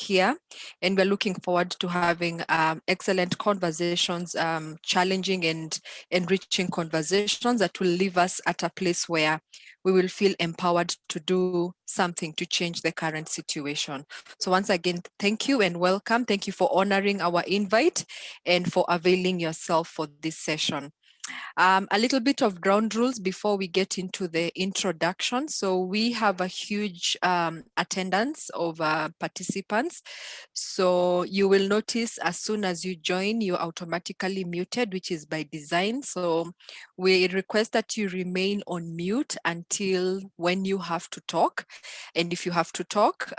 here, and we're looking forward to having excellent conversations, challenging and enriching conversations that will leave us at a place where we will feel empowered to do something to change the current situation. So once again, thank you and welcome. Thank you for honoring our invite and for availing yourself for this session. A little bit of ground rules before we get into the introduction. So we have a huge attendance of participants. So you will notice as soon as you join, you're automatically muted, which is by design. So we request that you remain on mute until when you have to talk. And if you have to talk,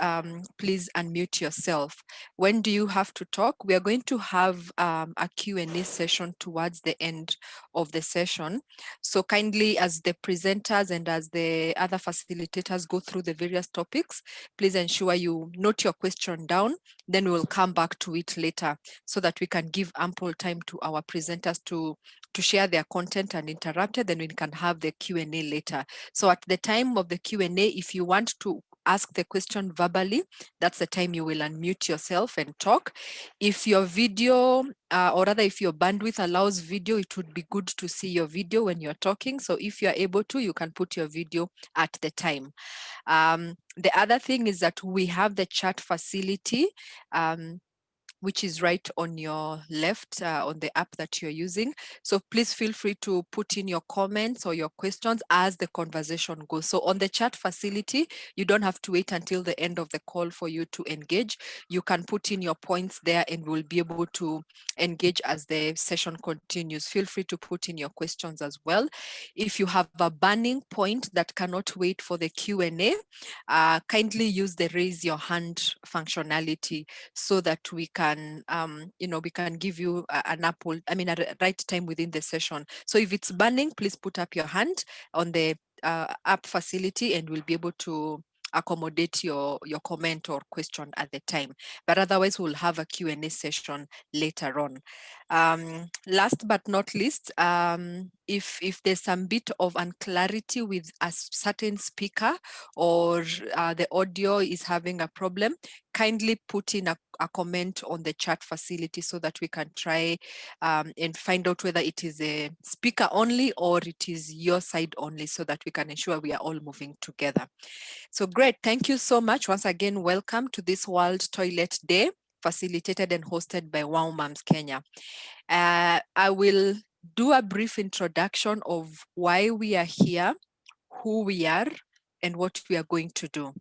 please unmute yourself. When do you have to talk? We are going to have a Q&A session towards the end of the session. So kindly, as the presenters and as the other facilitators go through the various topics, please ensure you note your question down. Then we'll come back to it later so that we can give ample time to our presenters to share their content uninterrupted. Then we can have the Q&A later. So at the time of the Q&A, if you want to ask the question verbally, that's the time you will unmute yourself and talk. If your video, or rather if your bandwidth allows video, it would be good to see your video when you're talking. So if you're able to, you can put your video at the time. The other thing is that we have the chat facility, which is right on your left on the app that you're using. So please feel free to put in your comments or your questions as the conversation goes. So on the chat facility, you don't have to wait until the end of the call for you to engage. You can put in your points there and we'll be able to engage as the session continues. Feel free to put in your questions as well. If you have a burning point that cannot wait for the Q&A, kindly use the raise your hand functionality so that we can, we can give you an apple, a right time within the session. So if it's burning, please put up your hand on the app facility and we'll be able to accommodate your comment or question at the time. But otherwise, we'll have a Q&A session later on. Last but not least, if there's some bit of unclarity with a certain speaker or the audio is having a problem, kindly put in a comment on the chat facility so that we can try and find out whether it is a speaker only or it is your side only, so that we can ensure we are all moving together. So great, thank you so much. Once again, welcome to this World Toilet Day, facilitated and hosted by Wow Moms Kenya. I will do a brief introduction of why we are here, who we are, and what we are going to do.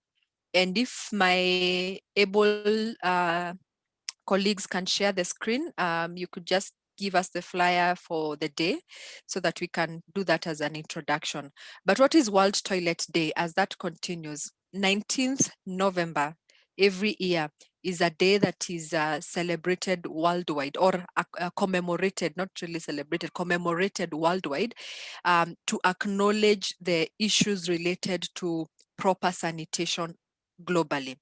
And if my able colleagues can share the screen, you could just give us the flyer for the day so that we can do that as an introduction. But what is World Toilet Day as that continues? 19th November every year is a day that is celebrated worldwide, or commemorated, not really celebrated, commemorated worldwide, to acknowledge the issues related to proper sanitation globally.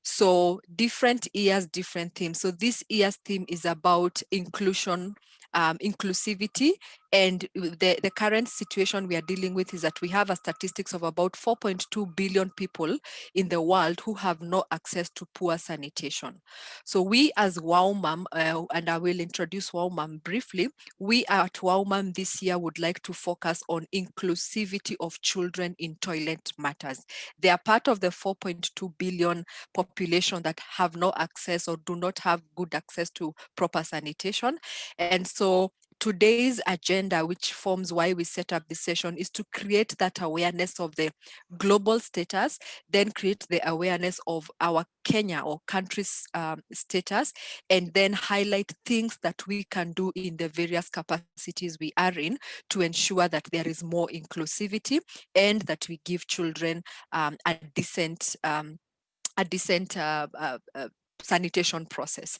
So different years, different themes. So this year's theme is about inclusion, inclusivity, and the current situation we are dealing with is that we have a statistics of about 4.2 billion people in the world who have no access to poor sanitation. So we as Wow Mom, and I will introduce Wow Mom briefly, we at Wow Mom this year would like to focus on inclusivity of children in toilet matters. They are part of the 4.2 billion population that have no access or do not have good access to proper sanitation. And so today's agenda, which forms why we set up this session, is to create that awareness of the global status, then create the awareness of our Kenya or country's status, and then highlight things that we can do in the various capacities we are in to ensure that there is more inclusivity and that we give children a decent sanitation process.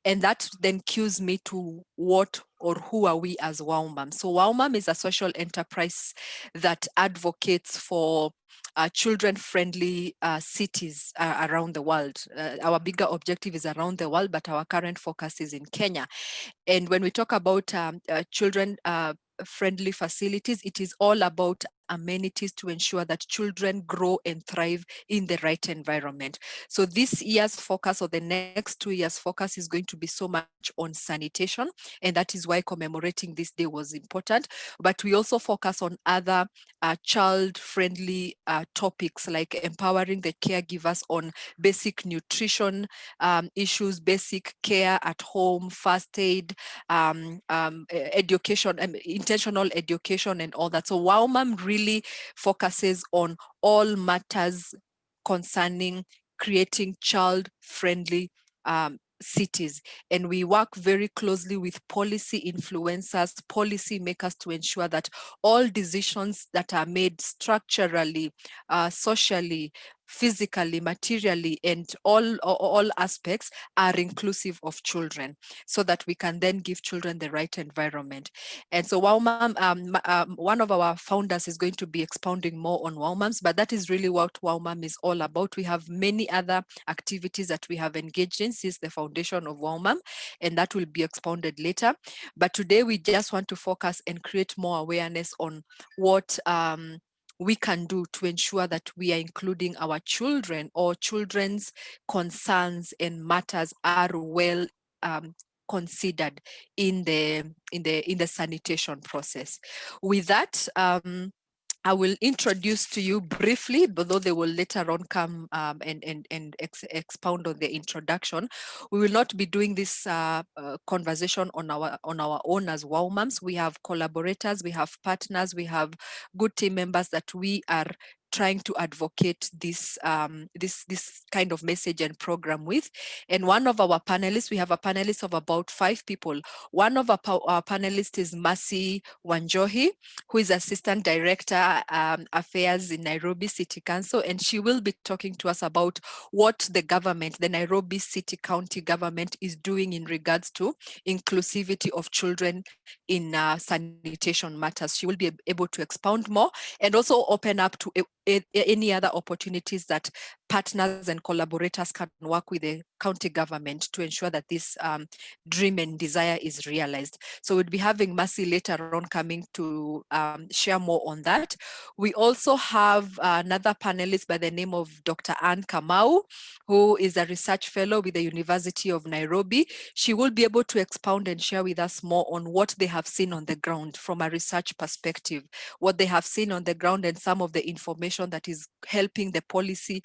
And that then cues me to what or who are we as Wow Mom. So Wow Mom is a social enterprise that advocates for children-friendly cities around the world. Our bigger objective is around the world, but our current focus is in Kenya. And when we talk about children friendly facilities, it is all about amenities to ensure that children grow and thrive in the right environment. So this year's focus, or the next 2 years focus, is going to be so much on sanitation, and that is why commemorating this day was important. But we also focus on other child-friendly topics, like empowering the caregivers on basic nutrition issues, basic care at home, first aid, education, intentional education, and all that. So Wow Mom really focuses on all matters concerning creating child-friendly cities. And we work very closely with policy influencers, policy makers, to ensure that all decisions that are made structurally, socially, physically, materially, and all aspects are inclusive of children, so that we can then give children the right environment. And so Wow Mom, one of our founders is going to be expounding more on Wow Moms, but that is really what Wow Mom is all about. We have many other activities that we have engaged in since the foundation of Wow Mom, and that will be expounded later. But today we just want to focus and create more awareness on what we can do to ensure that we are including our children, or children's concerns and matters are well considered in the sanitation process. With that, I will introduce to you briefly, although they will later on come and expound on the introduction. We will not be doing this conversation on our own as Wow Moms. We have collaborators, we have partners, we have good team members that we are trying to advocate this this kind of message and program with. And one of our panelists, we have a panelist of about 5 people. One of our panelists is Mercy Wanjohi, who is Assistant Director Affairs in Nairobi City Council, and she will be talking to us about what the government, the Nairobi City County government, is doing in regards to inclusivity of children in sanitation matters. She will be able to expound more and also open up to any other opportunities that partners and collaborators can work with the county government to ensure that this dream and desire is realized. So we'll be having Mercy later on coming to share more on that. We also have another panelist by the name of Dr. Anne Kamau, who is a research fellow with the University of Nairobi. She will be able to expound and share with us more on what they have seen on the ground from a research perspective, what they have seen on the ground, and some of the information that is helping the policy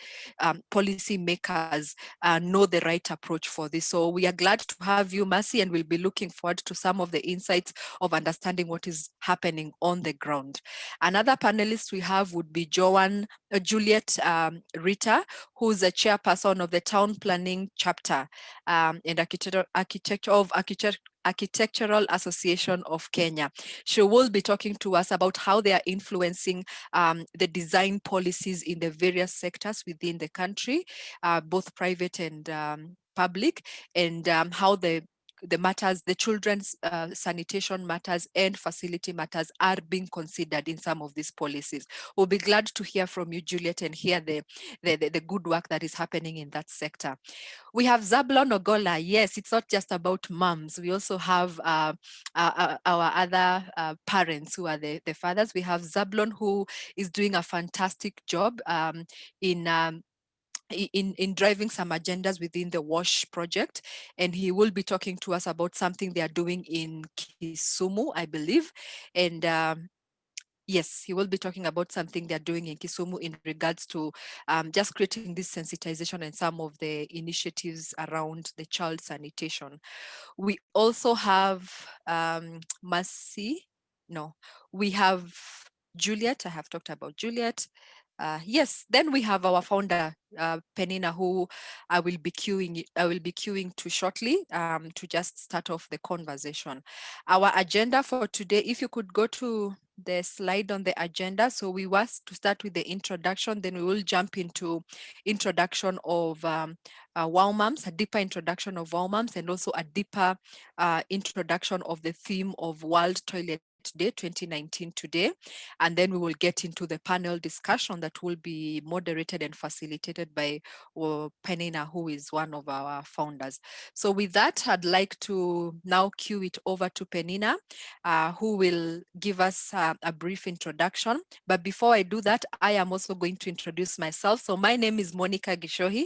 makers know the right approach for this. So we are glad to have you, Mercy, and we'll be looking forward to some of the insights of understanding what is happening on the ground. Another panelist we have would be Juliet Rita, who's a chairperson of the Town Planning Chapter and Architectural Association of Kenya. She will be talking to us about how they are influencing the design policies in the various sectors within the country, both private and public, and how the matters, the children's sanitation matters and facility matters are being considered in some of these policies. We'll be glad to hear from you, Juliet, and hear the good work that is happening in that sector. We have Zablon Ogola. Yes, it's not just about moms. We also have our other parents who are the fathers. We have Zablon, who is doing a fantastic job in driving some agendas within the WASH project, and he will be talking to us about something they are doing in Kisumu, I believe. And yes, he will be talking about something they're doing in Kisumu in regards to just creating this sensitization and some of the initiatives around the child sanitation. We also have Mercy. No, we have Juliet. I have talked about Juliet. Yes, then we have our founder, Penina, who I will be queuing to shortly to just start off the conversation. Our agenda for today, if you could go to the slide on the agenda. So we was to start with the introduction, then we will jump into introduction of Wow Moms, a deeper introduction of Wow Moms, and also a deeper introduction of the theme of World Toilet date day, 2019 today. And then we will get into the panel discussion that will be moderated and facilitated by Penina, who is one of our founders. So with that, I'd like to now cue it over to Penina, who will give us a brief introduction. But before I do that, I am also going to introduce myself. So my name is Monika Gishohi.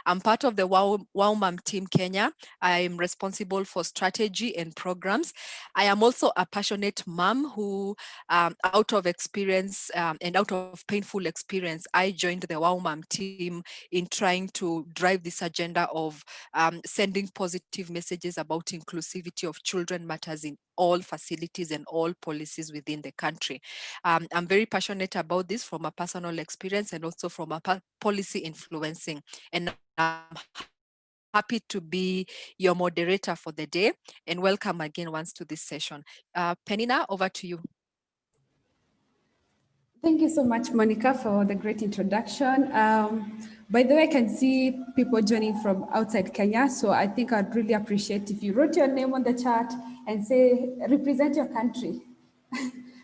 I'm part of the Wow Mom Team Kenya. I'm responsible for strategy and programs. I am also a passionate mom who, out of experience and out of painful experience, I joined the Wow Mom team in trying to drive this agenda of sending positive messages about inclusivity of children matters in all facilities and all policies within the country. I'm very passionate about this from a personal experience and also from a policy influencing. And I'm happy to be your moderator for the day, and welcome again once to this session. Penina, over to you. Thank you so much, Monica, for the great introduction. By the way, I can see people joining from outside Kenya, so I think I'd really appreciate if you wrote your name on the chat and say, represent your country.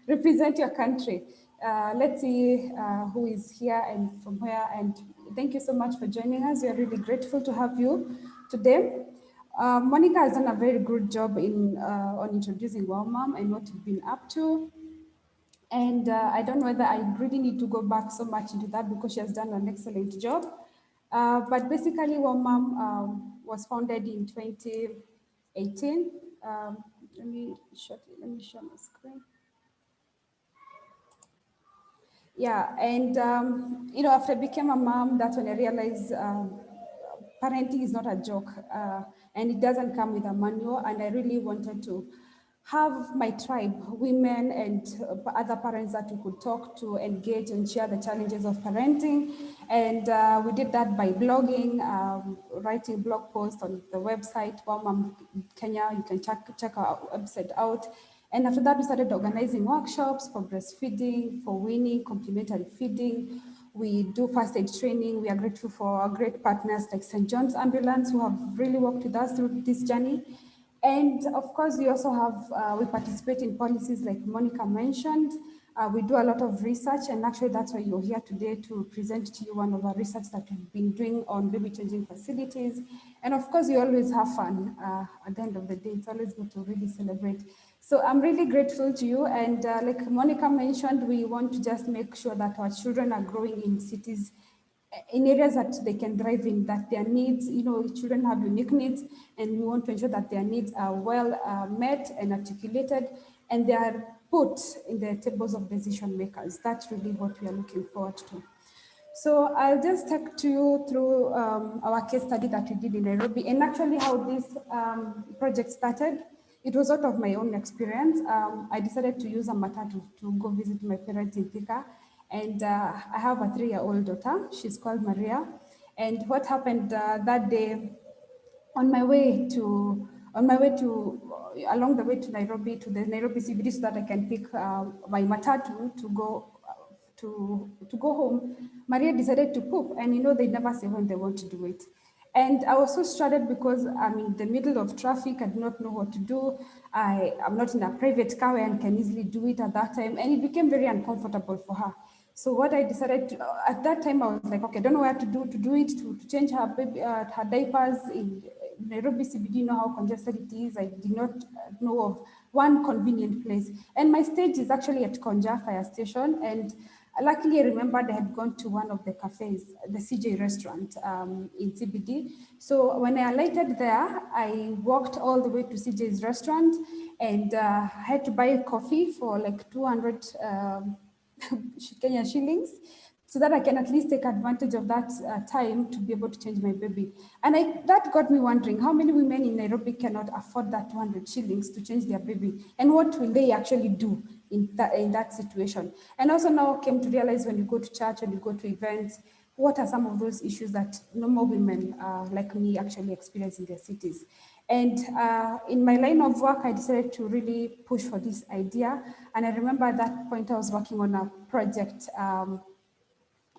Represent your country. Let's see who is here and from where, and thank you so much for joining us. We are really grateful to have you today. Monica has done a very good job on introducing Wow Mom and what we've been up to. And I don't know whether I really need to go back so much into that because she has done an excellent job. But basically, Wow Mom was founded in 2018. Let me share my screen. Yeah, and after I became a mom, that's when I realized parenting is not a joke, and it doesn't come with a manual. And I really wanted to have my tribe, women and other parents that we could talk to, engage and share the challenges of parenting. And we did that by blogging, writing blog posts on the website, Wow Mom Kenya. You can check our website out. And after that, we started organizing workshops for breastfeeding, for weaning, complementary feeding. We do first aid training. We are grateful for our great partners like St. John's Ambulance, who have really worked with us through this journey. And of course, we also have, we participate in policies like Monica mentioned. We do a lot of research, and actually that's why you're here today, to present to you one of our research that we've been doing on baby changing facilities. And of course, we always have fun at the end of the day. It's always good to really celebrate. So I'm really grateful to you. And like Monica mentioned, we want to just make sure that our children are growing in cities, in areas that they can thrive in, that their needs, children have unique needs, and we want to ensure that their needs are well met and articulated, and they are put in the tables of decision makers. That's really what we are looking forward to. So I'll just take to you through our case study that we did in Nairobi, and actually how this project started. It was out of my own experience. I decided to use a matatu to go visit my parents in Thika. And I have a 3-year-old daughter. She's called Maria. And what happened that day, on my way to along the way to Nairobi, to the Nairobi CBD, so that I can pick my matatu to go home, Maria decided to poop, and they never say when they want to do it. And I was so stranded because I'm in the middle of traffic. I do not know what to do. I'm not in a private car where I can easily do it at that time, and it became very uncomfortable for her. So what I decided to, at that time, I was like, okay, I don't know where to do it, to change her baby, her diapers in Nairobi CBD. You know how congested it is. I did not know of one convenient place. And my stage is actually at Konja Fire Station. And luckily, I remembered I had gone to one of the cafes, the CJ restaurant in CBD. So when I alighted there, I walked all the way to CJ's restaurant, and I had to buy coffee for like 200 Kenya shillings, so that I can at least take advantage of that time to be able to change my baby. And that got me wondering, how many women in Nairobi cannot afford that 200 shillings to change their baby? And what will they actually do in that situation? And also now came to realize, when you go to church and you go to events, what are some of those issues that normal women like me actually experience in their cities? And in my line of work, I decided to really push for this idea. And I remember at that point I was working on a project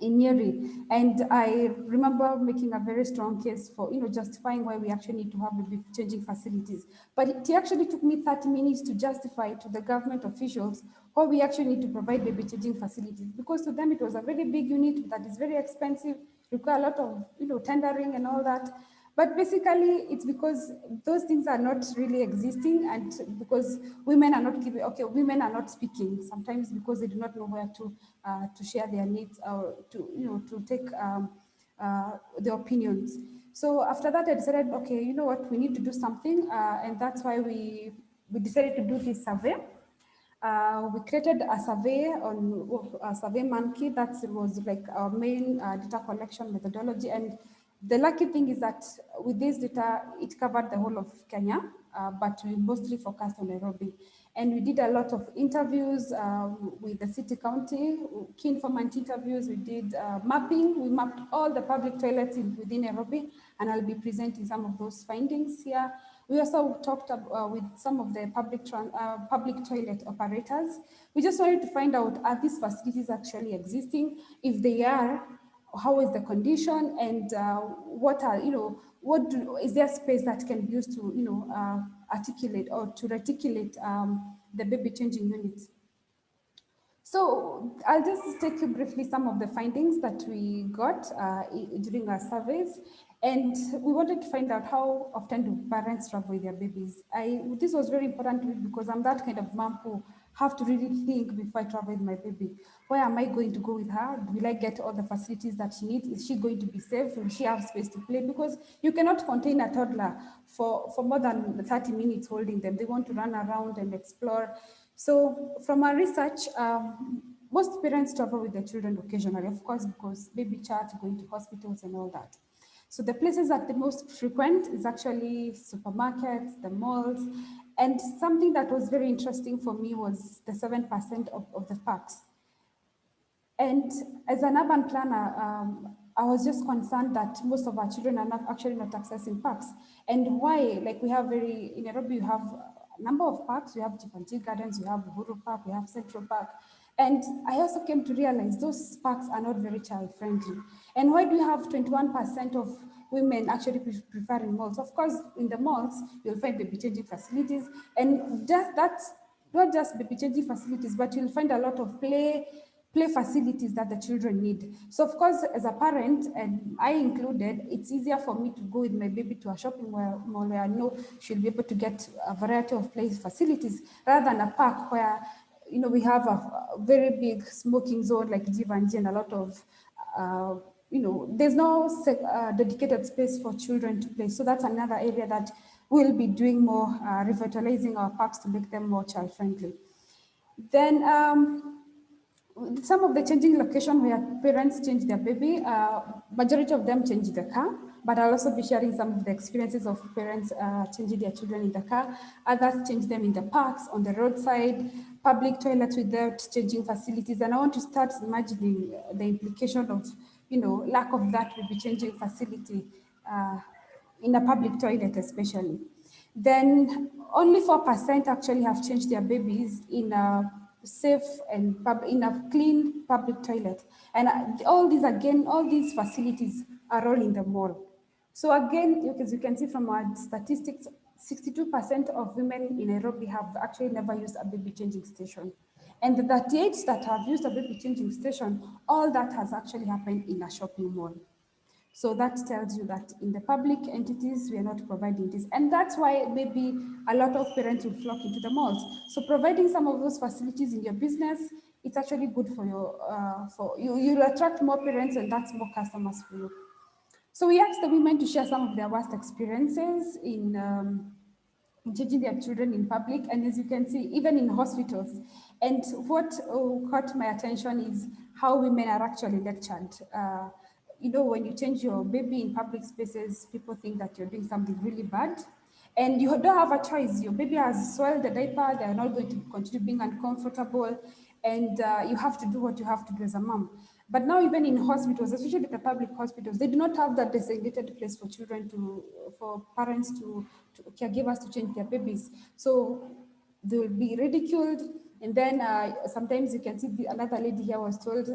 in Nyeri. And I remember making a very strong case for, justifying why we actually need to have baby changing facilities. But it actually took me 30 minutes to justify to the government officials why we actually need to provide baby changing facilities, because to them it was a very big unit that is very expensive, require a lot of, tendering and all that. But basically, it's because those things are not really existing, and because women are not giving. Okay, women are not speaking sometimes because they do not know where to share their needs, or to to take their opinions. So after that, I decided, okay, you know what, we need to do something, and that's why we decided to do this survey. We created a survey on a survey monkey. That was like our main data collection methodology. And the lucky thing is that with this data, it covered the whole of Kenya, but we mostly focused on Nairobi. And we did a lot of interviews with the city county, key informant interviews. We did mapping. We mapped all the public toilets within Nairobi, and I'll be presenting some of those findings here. We also talked with some of the public toilet operators. We just wanted to find out, are these facilities actually existing? If they are, how is the condition, and what are, is there space that can be used to, articulate or to reticulate the baby changing units? So I'll just take you briefly some of the findings that we got during our surveys. And we wanted to find out, how often do parents travel with their babies? This was very important to me because I'm that kind of mom who have to really think before I travel with my baby. Where am I going to go with her? Will I get all the facilities that she needs? Is she going to be safe? Will she have space to play? Because you cannot contain a toddler for more than 30 minutes holding them. They want to run around and explore. So from our research, most parents travel with their children occasionally, of course, because baby chat, going to hospitals and all that. So the places that the most frequent is actually supermarkets, the malls, and something that was very interesting for me was the 7% of the parks. And as an urban planner, I was just concerned that most of our children are not accessing parks. And why? Like in Nairobi, you have a number of parks. You have Tifanti Gardens, you have Uhuru Park, you have Central Park. And I also came to realize those parks are not very child friendly. And why do you have 21% of women actually preferring malls? Of course, in the malls, you'll find baby changing facilities. And that's not just baby changing facilities, but you'll find a lot of play facilities that the children need. So of course, as a parent, and I included, it's easier for me to go with my baby to a shopping mall where I know she'll be able to get a variety of play facilities, rather than a park where, we have a very big smoking zone like Jivanji, and a lot of, there's no dedicated space for children to play. So that's another area that we'll be doing more, revitalizing our parks to make them more child friendly. Then, some of the changing location where parents change their baby, majority of them change the car, but I'll also be sharing some of the experiences of parents changing their children in the car. Others change them in the parks, on the roadside, public toilets without changing facilities. And I want to start imagining the implication of, lack of that baby changing facility in a public toilet especially. Then only 4% actually have changed their babies in a safe and in a clean public toilet. And all these facilities are all in the mall. So again, as you can see from our statistics, 62% of women in Nairobi have actually never used a baby changing station. And the 38 that have used a baby changing station, all that has actually happened in a shopping mall. So that tells you that in the public entities, we are not providing this. And that's why maybe a lot of parents will flock into the malls. So providing some of those facilities in your business, it's actually good for you'll attract more parents, and that's more customers for you. So we asked the women to share some of their worst experiences in changing their children in public, and as you can see, even in hospitals. And what caught my attention is how women are actually lectured. When you change your baby in public spaces, people think that you're doing something really bad. And you don't have a choice. Your baby has swallowed the diaper, they're not going to continue being uncomfortable, and you have to do what you have to do as a mom. But now, even in hospitals, especially the public hospitals, they do not have that designated place for for parents caregivers to change their babies. So they will be ridiculed. And then sometimes you can see another lady here was told,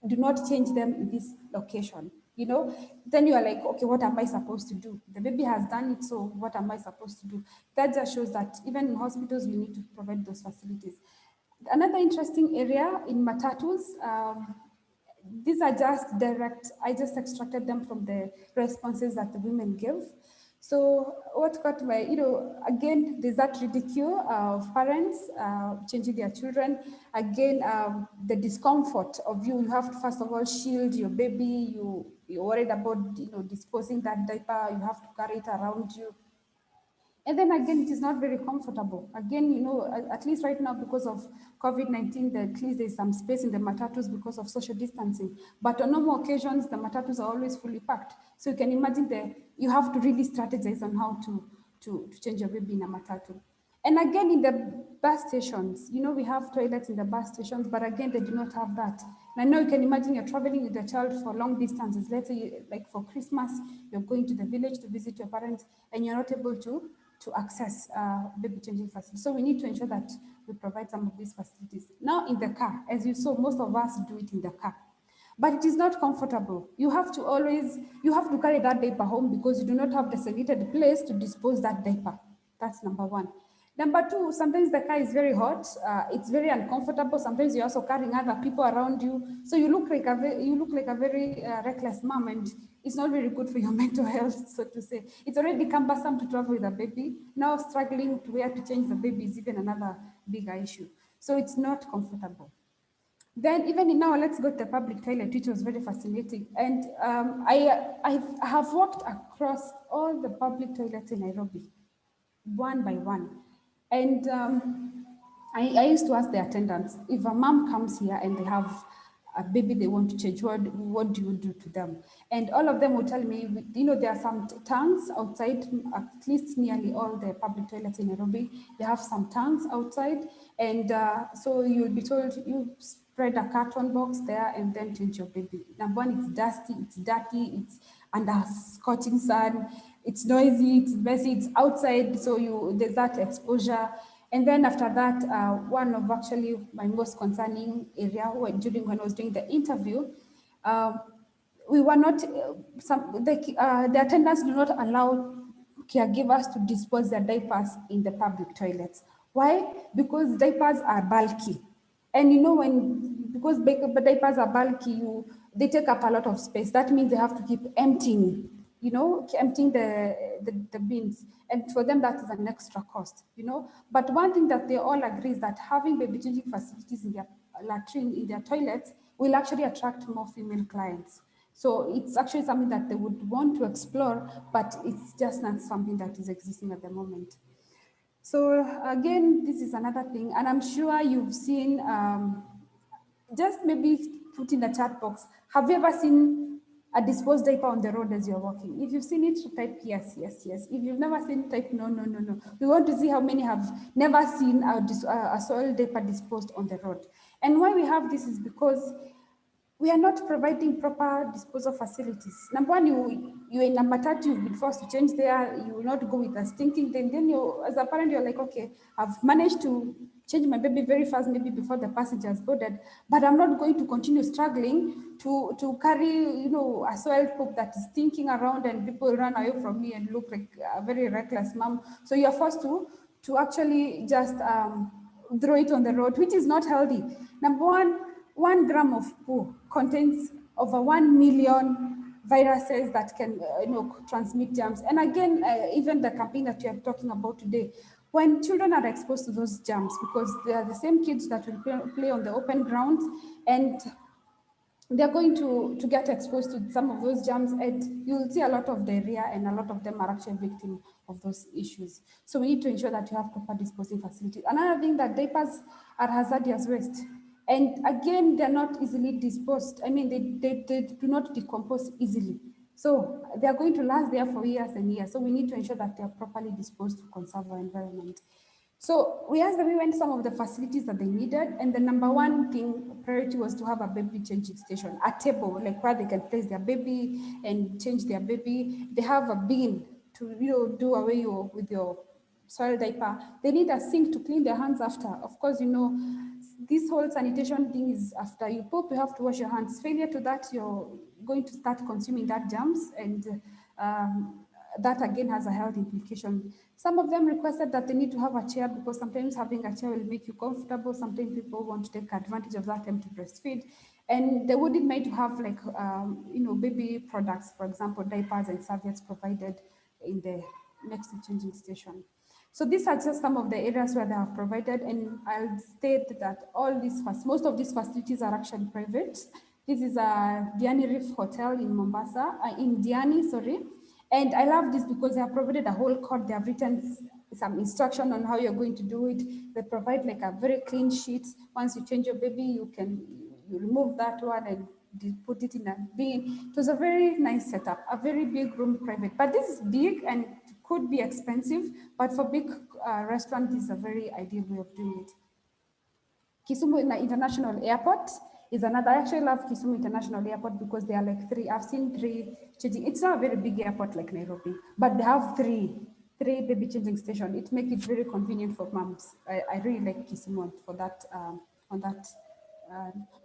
do not change them in this location. Then you are like, okay, what am I supposed to do? The baby has done it, so what am I supposed to do? That just shows that even in hospitals, we need to provide those facilities. Another interesting area in matatus, these are just direct, I just extracted them from the responses that the women give. So what got my, again, there's that ridicule of parents changing their children. Again, the discomfort of you have to first of all shield your baby. You're worried about, disposing that diaper. You have to carry it around you. And then again, it is not very comfortable. Again, at least right now, because of COVID-19, at least there's some space in the matatus because of social distancing. But on normal occasions, the matatus are always fully packed. So you can imagine you have to really strategize on how to change your baby in a matatu. And again, in the bus stations, we have toilets in the bus stations, but again, they do not have that. And I know you can imagine you're traveling with your child for long distances. Let's say, like for Christmas, you're going to the village to visit your parents, and you're not able to access baby changing facilities. So we need to ensure that we provide some of these facilities. Now in the car, as you saw, most of us do it in the car. But it is not comfortable. You have to carry that diaper home because you do not have designated place to dispose that diaper. That's number one. Number two, sometimes the car is very hot. It's very uncomfortable. Sometimes you're also carrying other people around you. So you look like a very reckless mom, and it's not very good for your mental health, so to say. It's already cumbersome to travel with a baby. Now struggling to where to change the baby is even another bigger issue. So it's not comfortable. Then even now, let's go to the public toilet, which was very fascinating. And I have walked across all the public toilets in Nairobi, one by one. And I used to ask the attendants, if a mom comes here and they have a baby they want to change, what do you do to them? And all of them will tell me, there are some tanks outside, at least nearly all the public toilets in Nairobi, they have some tanks outside. And so you'll be told, you spread a carton box there and then change your baby. Number one, it's dusty, it's dirty, it's under scorching sun, it's noisy, it's messy, it's outside, so there's that exposure. And then after that, one of actually my most concerning area when I was doing the interview, we were not, the attendants do not allow caregivers to dispose their diapers in the public toilets. Why? Because diapers are bulky. And because diapers are bulky, they take up a lot of space. That means they have to keep emptying, emptying the bins. And for them, that is an extra cost, But one thing that they all agree is that having baby changing facilities in their latrine, in their toilets, will actually attract more female clients. So it's actually something that they would want to explore, but it's just not something that is existing at the moment. So again, this is another thing, and I'm sure you've seen, just maybe put in the chat box, have you ever seen a disposed diaper on the road as you're walking? If you've seen it, type yes, yes, yes. If you've never seen it, type no, no, no, no. We want to see how many have never seen a soil diaper disposed on the road. And why we have this is because we are not providing proper disposal facilities. Number one, you're in a matatu, you've been forced to change there, you will not go with a stinking thing. Then as a parent, you're like, okay, I've managed to change my baby very fast, maybe before the passengers boarded, but I'm not going to continue struggling to carry, a soiled poop that is stinking around and people run away from me and look like a very reckless mom. So you're forced to actually just throw it on the road, which is not healthy. Number one, 1 gram of poo contains over 1 million viruses that can transmit germs. And again, even the campaign that we are talking about today, when children are exposed to those germs, because they are the same kids that will play on the open grounds, and they're going to get exposed to some of those germs, and you'll see a lot of diarrhea, and a lot of them are actually victims of those issues. So we need to ensure that you have proper disposing facilities. Another thing, that diapers are hazardous waste. And again, they're not easily disposed. I mean, they do not decompose easily. So they're going to last there for years and years. So we need to ensure that they're properly disposed to conserve our environment. So we asked the women some of the facilities that they needed, and the number one thing, priority, was to have a baby changing station, a table, like where they can place their baby and change their baby. They have a bin to do away with your soil diaper. They need a sink to clean their hands after. Of course, this whole sanitation thing is after you poop, you have to wash your hands. Failure to that, you're going to start consuming that germs, and that again has a health implication. Some of them requested that they need to have a chair because sometimes having a chair will make you comfortable. Sometimes people want to take advantage of that time to breastfeed. And they wouldn't mind to have like, baby products, for example, diapers and serviettes provided in the next to changing station. So these are just some of the areas where they have provided, and I'll state that most of these facilities are actually private. This is a Diani Reef Hotel in Mombasa, in Diani, sorry. And I love this because they have provided a whole code. They have written some instruction on how you're going to do it. They provide like a very clean sheet. Once you change your baby, you remove that one and put it in a bin. It was a very nice setup, a very big room, private. But this is big and could be expensive, but for big restaurant, this is a very ideal way of doing it. Kisumu International Airport is another. I actually love Kisumu International Airport because there are like three. I've seen three changing. It's not a very big airport like Nairobi, but they have three baby changing stations. It makes it very convenient for moms. I really like Kisumu for that. On that.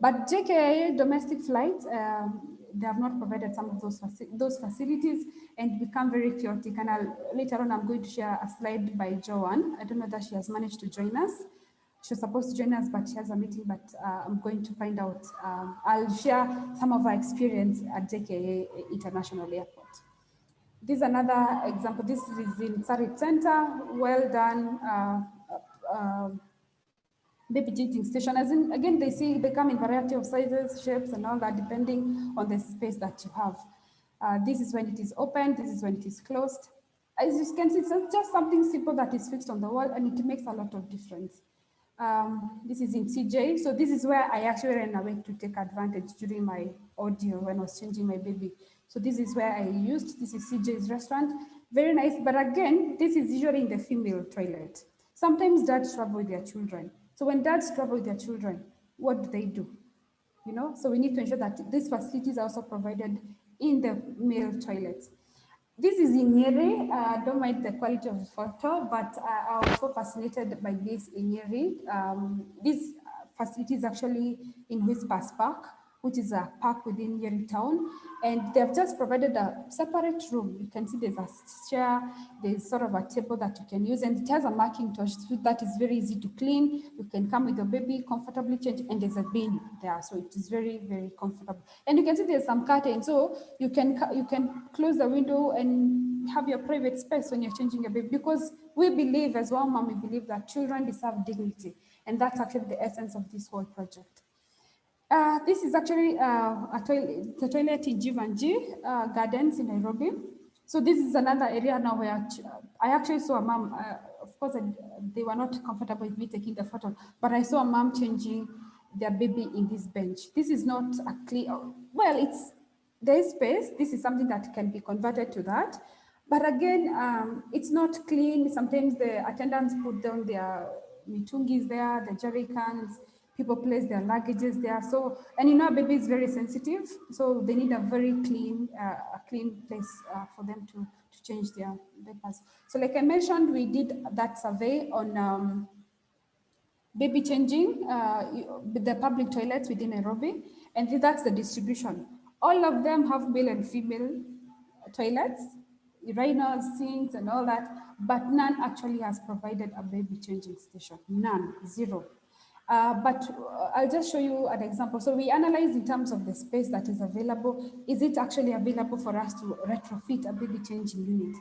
But JKIA domestic flights, they have not provided some of those facilities and become very chaotic. And later on, I'm going to share a slide by Joanne. I don't know that she has managed to join us. She was supposed to join us, but she has a meeting, but I'm going to find out. I'll share some of our experience at JKA International Airport. This is another example. This is in Sarit Center, well done. Baby changing station, as in, again, they come in variety of sizes, shapes, and all that, depending on the space that you have. This is when it is open, this is when it is closed. As you can see, it's just something simple that is fixed on the wall, and it makes a lot of difference. This is in CJ. So this is where I actually ran away to take advantage during my audio when I was changing my baby. So this is where I used, this is CJ's restaurant. Very nice, but again, this is usually in the female toilet. Sometimes dads travel with their children. So when dads travel with their children, what do? So we need to ensure that these facilities are also provided in the male toilets. This is in Nyeri. Don't mind the quality of the photo, but I was so fascinated by this in Nyeri. This facility is actually in Whispers Park, which is a park within Nyeri town. And they've just provided a separate room. You can see there's a chair, there's sort of a table that you can use, and it has a marking touch that is very easy to clean. You can come with your baby, comfortably change, and there's a bin there. So it is very, very comfortable. And you can see there's some curtains, so you can close the window and have your private space when you're changing a baby, because we believe, as one mom, we believe that children deserve dignity. And that's actually the essence of this whole project. This is actually the toilet in Jivanji Gardens in Nairobi. So this is another area now where I actually saw a mom, of course, they were not comfortable with me taking the photo, but I saw a mom changing their baby in this bench. This is not a clean, well, there is space. This is something that can be converted to that. But again, it's not clean. Sometimes the attendants put down their mitungis there, the jerry cans, people place their luggages there. So, and a baby is very sensitive, so they need a very clean, place for them to change their diapers. So like I mentioned, we did that survey on baby changing the public toilets within Nairobi, and that's the distribution. All of them have male and female toilets, urinals, sinks, and all that, but none actually has provided a baby changing station. None, zero. But I'll just show you an example. So we analyze in terms of the space that is available. Is it actually available for us to retrofit a baby changing unit?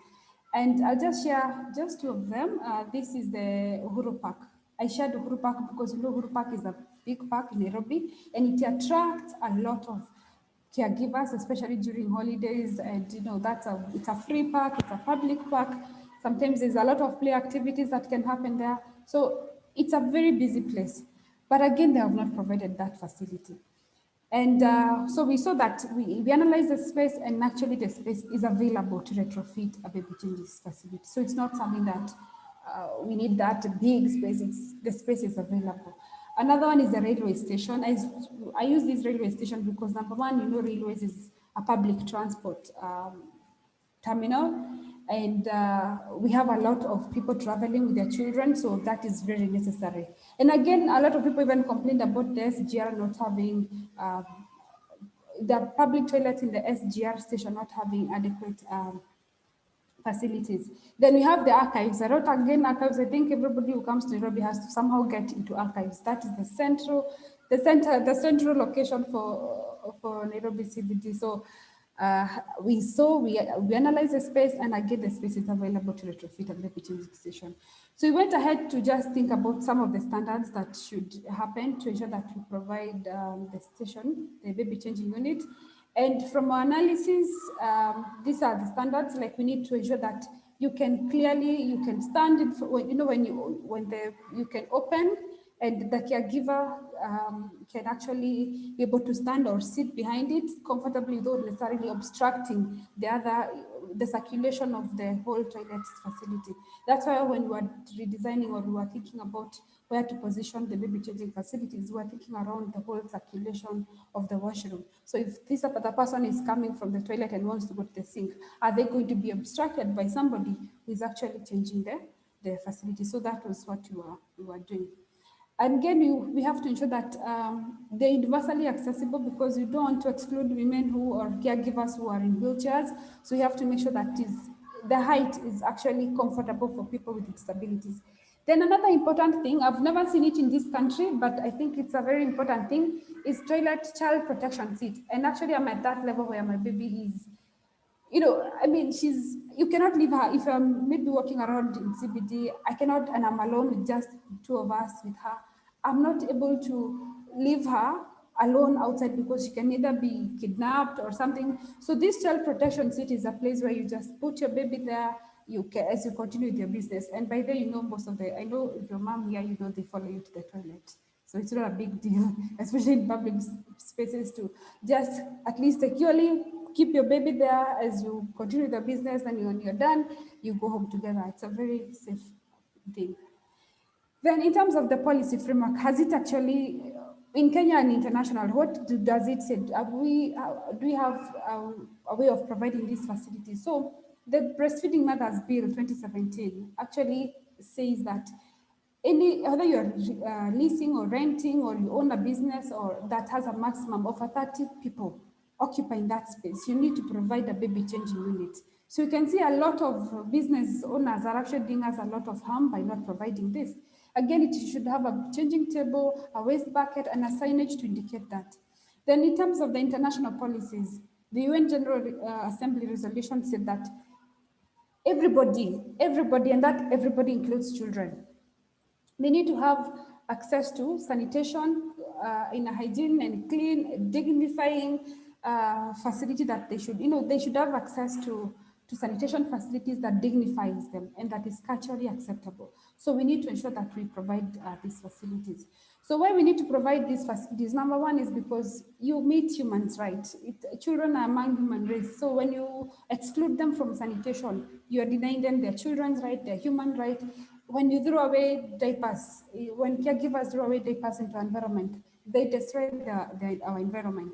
And I'll just share just two of them. This is the Uhuru Park. I shared Uhuru Park because Uhuru Park is a big park in Nairobi, and it attracts a lot of caregivers, especially during holidays. And it's a free park, it's a public park. Sometimes there's a lot of play activities that can happen there. So it's a very busy place. But again, they have not provided that facility. And so we saw that we analyzed the space, and actually the space is available to retrofit a baby changes facility. So it's not something that we need that big space. The space is available. Another one is the railway station. I use this railway station because number one, railways is a public transport terminal. and we have a lot of people traveling with their children, so that is very necessary. And again, a lot of people even complained about the SGR not having the public toilets in the SGR station not having adequate facilities. Then we have the archives. I wrote again archives. I think everybody who comes to Nairobi has to somehow get into archives. That is the central location for Nairobi CBD. So we analyzed the space, and again the space is available to retrofit a baby changing station. So we went ahead to just think about some of the standards that should happen to ensure that we provide the station, the baby changing unit. And from our analysis, these are the standards. Like, we need to ensure that you can stand in, you can open, and the caregiver can actually be able to stand or sit behind it comfortably without necessarily obstructing the circulation of the whole toilet facility. That's why when we were redesigning, or we were thinking about where to position the baby changing facilities, we were thinking around the whole circulation of the washroom. So if the person is coming from the toilet and wants to go to the sink, are they going to be obstructed by somebody who is actually changing the facility? So that was what we were doing. And again, we have to ensure that they're universally accessible, because we don't want to exclude women who are caregivers who are in wheelchairs. So we have to make sure that the height is actually comfortable for people with disabilities. Then another important thing, I've never seen it in this country, but I think it's a very important thing, is toilet child protection seat. And actually I'm at that level where my baby is, I mean, you cannot leave her. If I'm maybe walking around in CBD, I cannot, and I'm alone with just two of us with her, I'm not able to leave her alone outside, because she can either be kidnapped or something. So this child protection seat is a place where you just put your baby there, as you continue with your business. And by then, I know if your mom here, they follow you to the toilet. So it's not a big deal, especially in public spaces, to just at least securely keep your baby there as you continue the business, and when you're done, you go home together. It's a very safe thing. Then in terms of the policy framework, has it actually, in Kenya and international, does it say? Do we have a way of providing these facilities? So the Breastfeeding Mothers Bill 2017 actually says that whether you're leasing or renting, or you own a business, or that has a maximum of 30 people occupying that space, you need to provide a baby changing unit. So you can see a lot of business owners are actually doing us a lot of harm by not providing this. Again, it should have a changing table, a waste bucket, and a signage to indicate that. Then in terms of the international policies, the UN General Assembly resolution said that everybody, and that everybody includes children, they need to have access to sanitation in a hygiene and clean, dignifying facility, that they should have access to sanitation facilities that dignifies them and that is culturally acceptable. So we need to ensure that we provide these facilities. So why we need to provide these facilities, number one, is because you meet humans' rights. Children are among human race. So when you exclude them from sanitation, you are denying them their children's right, their human right. When you throw away diapers, when caregivers throw away diapers into environment, they destroy our environment.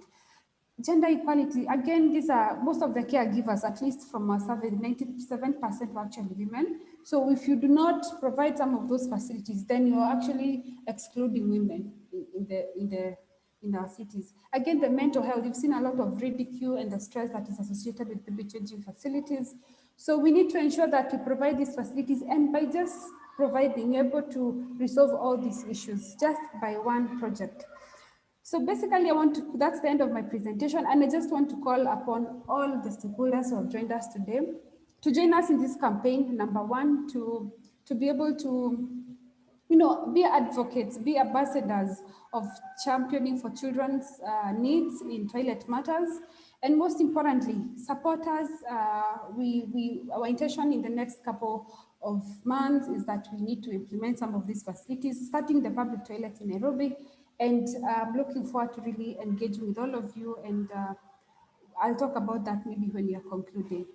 Gender equality, again, these are most of the caregivers, at least from our survey, 97% were actually women. So if you do not provide some of those facilities, then you are actually excluding women in our cities. Again, the mental health, you've seen a lot of ridicule and the stress that is associated with baby changing facilities. So we need to ensure that we provide these facilities, and by just providing, able to resolve all these issues just by one project. So basically, that's the end of my presentation, and I just want to call upon all the stakeholders who have joined us today to join us in this campaign. Number one, to be able to, be advocates, be ambassadors of championing for children's needs in toilet matters, and most importantly, support us. Our intention in the next couple of months is that we need to implement some of these facilities, starting the public toilets in Nairobi, and I'm looking forward to really engaging with all of you, and I'll talk about that maybe when we are concluding.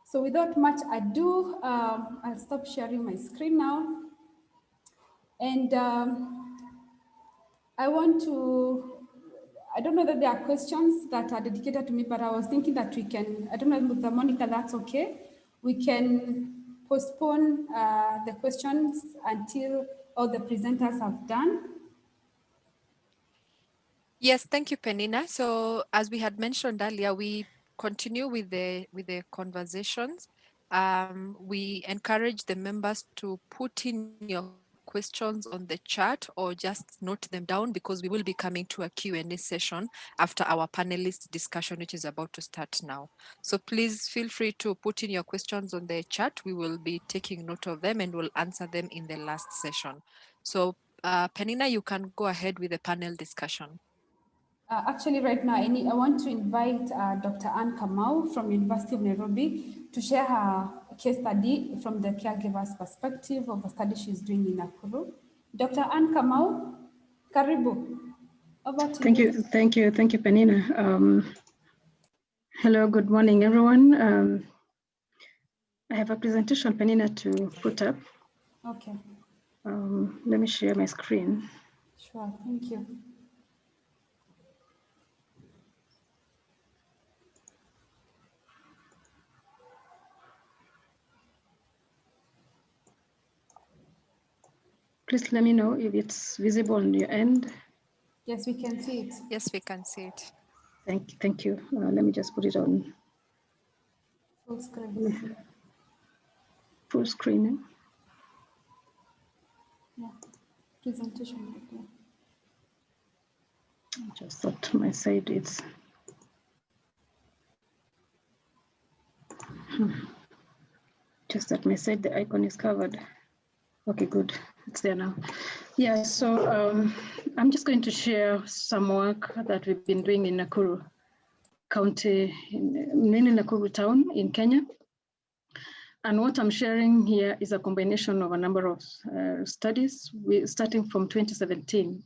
So without much ado, I'll stop sharing my screen now. And I don't know that there are questions that are dedicated to me, but I was thinking that we can, I don't know, Monika, that's okay? We can postpone the questions until all the presenters have done. Yes, thank you, Penina. So as we had mentioned earlier, we continue with the conversations. We encourage the members to put in your questions on the chat or just note them down, because we will be coming to a Q&A session after our panelist discussion, which is about to start now. So please feel free to put in your questions on the chat. We will be taking note of them and we'll answer them in the last session. So Penina, you can go ahead with the panel discussion. Actually, right now, I want to invite Dr. Ann Kamau from University of Nairobi to share her case study from the caregiver's perspective of a study she's doing in Nakuru. Dr. Ann Kamau, karibu. Over to you. Thank you, Penina. Hello, good morning, everyone. I have a presentation, Penina, to put up. Okay. Let me share my screen. Sure, thank you. Please let me know if it's visible on your end. Yes, we can see it. Yes, we can see it. Thank you. Let me just put it on Full screen. Full screen. Yeah, presentation. Yeah. Just that my side it's. Just that my side the icon is covered. Okay, good. It's there now. Yeah, so I'm just going to share some work that we've been doing in Nakuru County, mainly Nakuru town in Kenya. And what I'm sharing here is a combination of a number of studies, starting from 2017,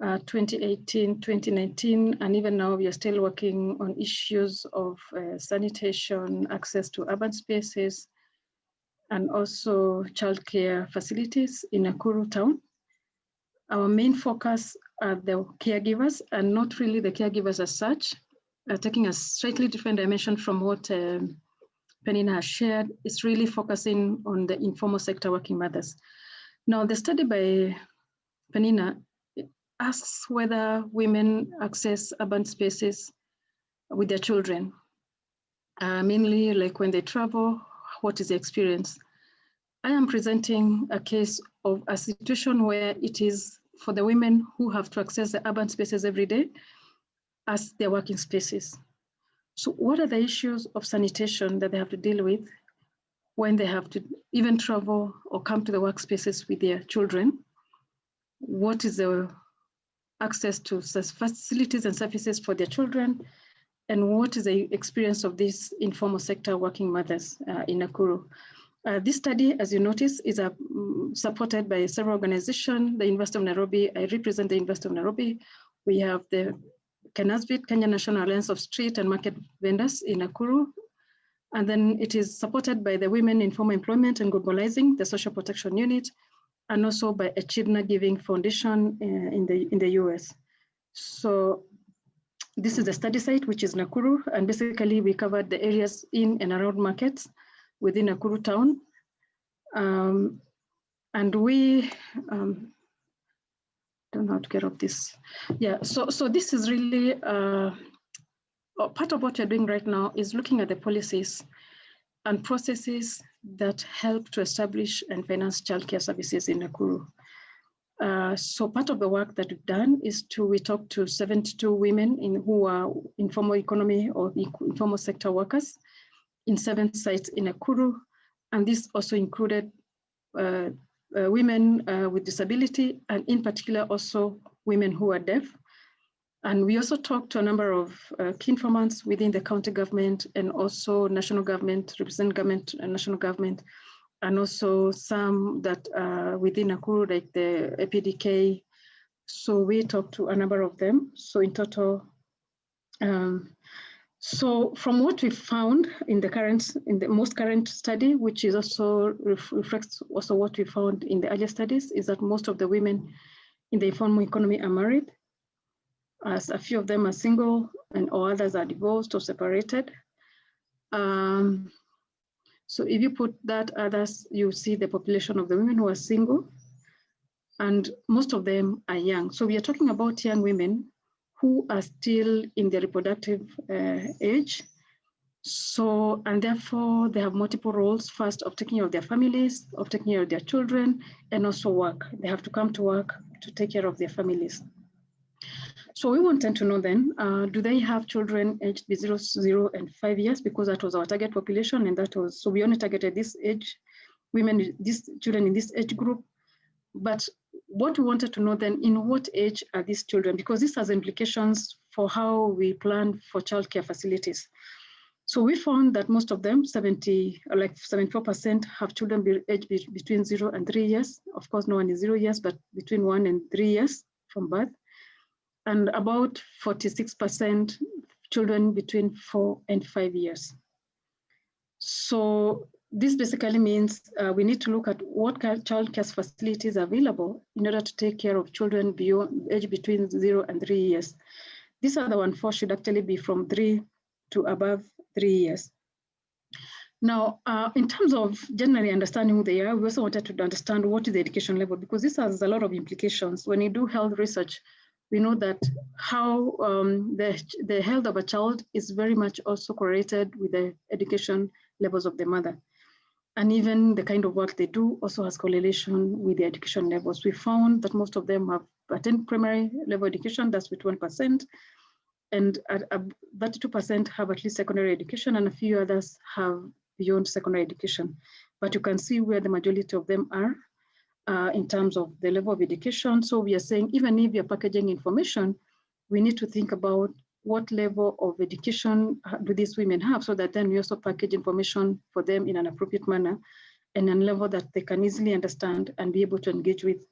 2018, 2019, and even now we are still working on issues of sanitation, access to urban spaces, and also childcare facilities in Nakuru town. Our main focus are the caregivers, and not really the caregivers as such, taking a slightly different dimension from what Penina has shared. Is really focusing on the informal sector working mothers. Now, the study by Penina asks whether women access urban spaces with their children, mainly like when they travel, what is the experience? I am presenting a case of a situation where it is for the women who have to access the urban spaces every day as their working spaces. So what are the issues of sanitation that they have to deal with when they have to even travel or come to the workspaces with their children? What is the access to facilities and services for their children? And what is the experience of these informal sector working mothers in Nakuru? This study, as you notice, is supported by several organizations. The University of Nairobi, I represent the University of Nairobi. We have the KENASVIT, Kenya National Alliance of Street and Market Vendors in Nakuru. And then it is supported by the Women in Formal Employment and Globalizing, the Social Protection Unit, and also by Echidna Giving Foundation in the US. So this is the study site, which is Nakuru, and basically we covered the areas in and around markets within Nakuru town. And we, don't know how to get off this. Yeah, so this is really, part of what we're doing right now is looking at the policies and processes that help to establish and finance childcare services in Nakuru. So part of the work that we've done is we talked to 72 women who are informal economy or informal sector workers in 7 sites in Nakuru. And this also included women with disability, and in particular also women who are deaf. And we also talked to a number of key informants within the county government and also national government, represent government and national government, and also some that within Nakuru, like the APDK. So we talked to a number of them. So in total, so from what we found in the most current study, which is also reflects also what we found in the earlier studies, is that most of the women in the informal economy are married, as a few of them are single, and all others are divorced or separated. So if you put that others, you see the population of the women who are single, and most of them are young. So we are talking about young women who are still in their reproductive age. So, and therefore they have multiple roles, first of taking care of their families, of taking care of their children, and also work. They have to come to work to take care of their families. So we wanted to know then, do they have children aged between 0 and 5 years? Because that was our target population, and that was, so we only targeted this age, women, these children in this age group. But what we wanted to know then, in what age are these children? Because this has implications for how we plan for childcare facilities. So we found that most of them, 74%, have children aged between 0 and 3 years. Of course, no one is 0 years, but between 1 and 3 years from birth. And about 46% children between 4 and 5 years. So this basically means we need to look at what kind of childcare facilities are available in order to take care of children beyond age between 0 and 3 years. These are the ones four should actually be from 3 to above 3 years. Now, in terms of generally understanding who they are, we also wanted to understand what is the education level, because this has a lot of implications. When you do health research, we know that how the health of a child is very much also correlated with the education levels of the mother. And even the kind of work they do also has correlation with the education levels. We found that most of them have attended primary level education, that's with 1%, and 32% have at least secondary education, and a few others have beyond secondary education. But you can see where the majority of them are in terms of the level of education. So we are saying, even if you're packaging information, we need to think about what level of education do these women have, so that then we also package information for them in an appropriate manner and a level that they can easily understand and be able to engage with.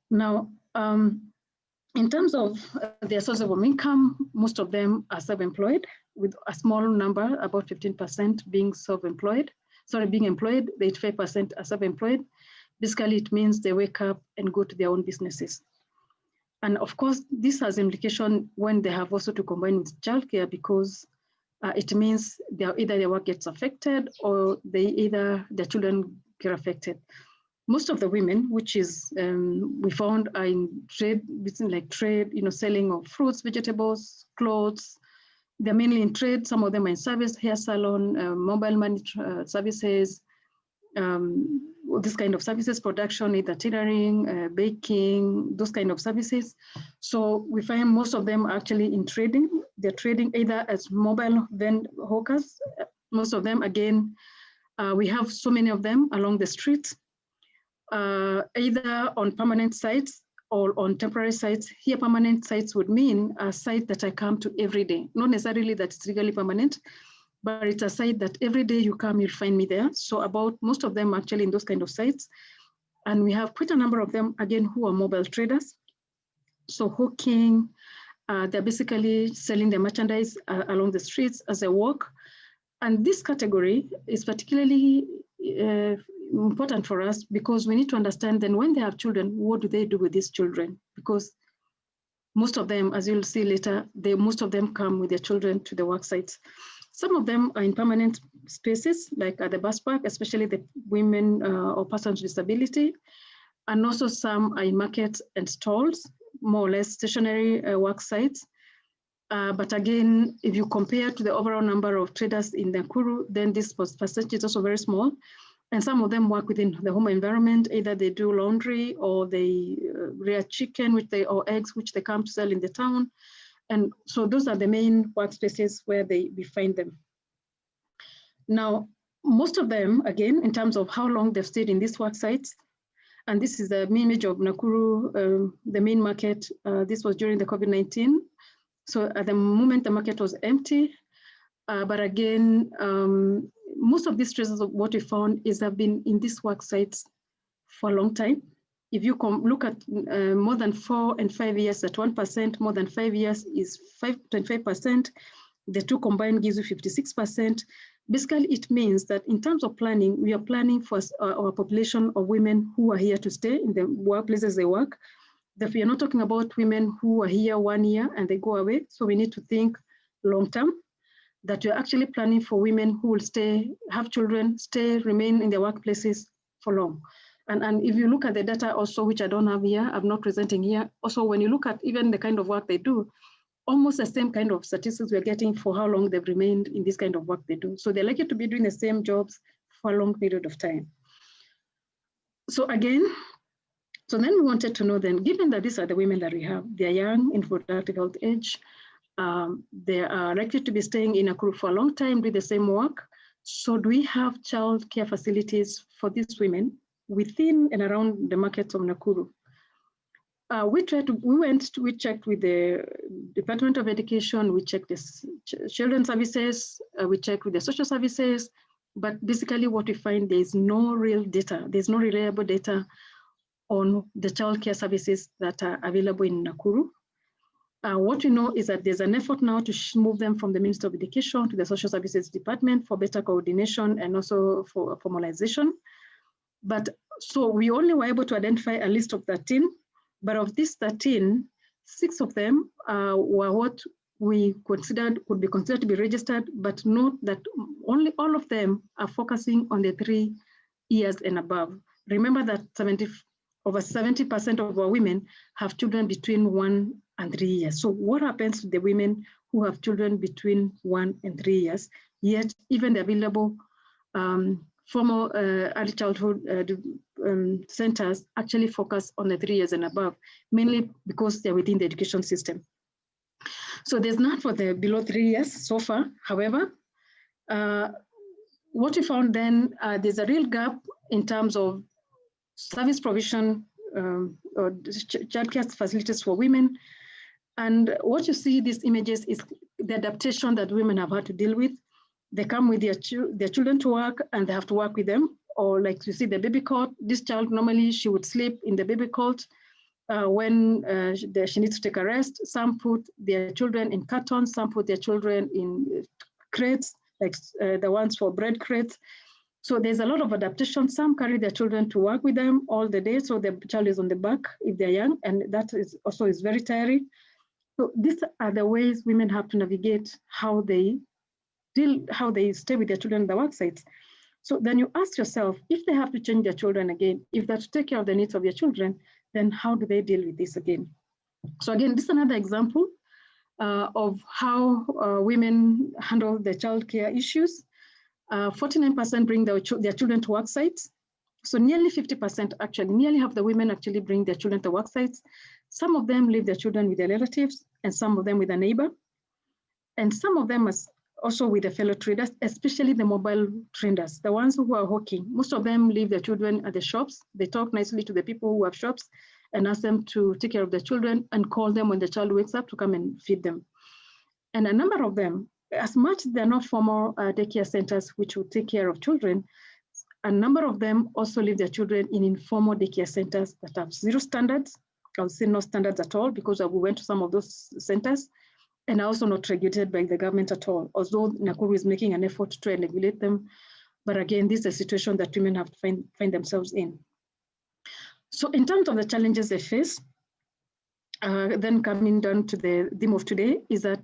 Now, in terms of their source of income, most of them are self-employed, with a small number, about 15% being self-employed. Sorry, being employed, the 85% are self-employed. Basically, it means they wake up and go to their own businesses. And of course, this has implication when they have also to combine with childcare, because it means either their work gets affected or their children get affected. Most of the women, which is we found are in trade, like trade, selling of fruits, vegetables, clothes. They're mainly in trade. Some of them are in service, hair salon, mobile money services, this kind of services, production, either tailoring, baking, those kind of services. So we find most of them are actually in trading. They're trading either as mobile hawkers. Most of them, again, we have so many of them along the streets, either on permanent sites or on temporary sites. Here, permanent sites would mean a site that I come to every day, not necessarily that it's legally permanent, but it's a site that every day you come, you'll find me there. So about most of them actually in those kind of sites. And we have quite a number of them, again, who are mobile traders. So hawking, they're basically selling their merchandise along the streets as they walk. And this category is particularly important for us, because we need to understand then when they have children, what do they do with these children? Because most of them, as you'll see later, most of them come with their children to the work sites. Some of them are in permanent spaces, like at the bus park, especially the women or persons with disability. And also some are in markets and stalls, more or less stationary work sites. But again, if you compare to the overall number of traders in Nakuru, then this percentage is also very small. And some of them work within the home environment. Either they do laundry or they rear chicken, or eggs, which they come to sell in the town. And so those are the main workspaces where we find them. Now, most of them, again, in terms of how long they've stayed in these work sites, and this is the main image of Nakuru, the main market. This was during the COVID-19. So at the moment, the market was empty. But again, most of these traces of what we found is have been in these work sites for a long time. If you look at more than 4 and 5 years, at 1%, more than 5 years is 25%. The two combined gives you 56%. Basically, it means that in terms of planning, we are planning for our population of women who are here to stay in the workplaces they work. That we are not talking about women who are here 1 year and they go away. So we need to think long term. that you're actually planning for women who will have children, remain in their workplaces for long. And if you look at the data also, which I don't have here, I'm not presenting here. Also, when you look at even the kind of work they do, almost the same kind of statistics we're getting for how long they've remained in this kind of work they do. So they're likely to be doing the same jobs for a long period of time. So then we wanted to know then, given that these are the women that we have, they're young, in reproductive health age, they are likely to be staying in Nakuru for a long time, do the same work. So do we have child care facilities for these women within and around the markets of Nakuru? We checked with the Department of Education, we checked the children's services, we checked with the social services, but basically what we find, there's no real data, there's no reliable data on the child care services that are available in Nakuru. What we know is that there's an effort now to move them from the Ministry of Education to the Social Services Department for better coordination and also for formalization. But so we only were able to identify a list of 13, but of these 13, 6 of them were what we considered could be considered to be registered, but note that only all of them are focusing on the 3 years and above. Remember that over 70% of our women have children between 1 and 3 years. So what happens to the women who have children between 1 and 3 years, yet even the available formal early childhood centers actually focus on the 3 years and above, mainly because they're within the education system. So there's none for the below 3 years so far. However, what we found then, there's a real gap in terms of service provision or childcare facilities for women. And what you see these images is the adaptation that women have had to deal with. They come with their children to work and they have to work with them. Or like you see the baby cot, this child normally she would sleep in the baby cot when she needs to take a rest. Some put their children in cartons, some put their children in crates, like the ones for bread crates. So there's a lot of adaptation. Some carry their children to work with them all the day, so the child is on the back if they're young, and that is also very tiring. So these are the ways women have to navigate how they stay with their children in the work sites. So then you ask yourself, if they have to change their children again, if they have to take care of the needs of their children, then how do they deal with this again? So again, this is another example of how women handle the childcare issues. 49% bring their children to work sites. So nearly 50% actually, nearly half the women actually bring their children to work sites. Some of them leave their children with their relatives, and some of them with a neighbor. And some of them also with the fellow traders, especially the mobile traders, the ones who are hawking. Most of them leave their children at the shops. They talk nicely to the people who have shops and ask them to take care of their children and call them when the child wakes up to come and feed them. And a number of them, as much as they're not formal daycare centers which will take care of children, a number of them also leave their children in informal daycare centers that have zero standards. I would say no standards at all, because we went to some of those centers, and are also not regulated by the government at all, although Nakuru is making an effort to try and regulate them. But again, this is a situation that women have to find themselves in. So in terms of the challenges they face, then coming down to the theme of today is that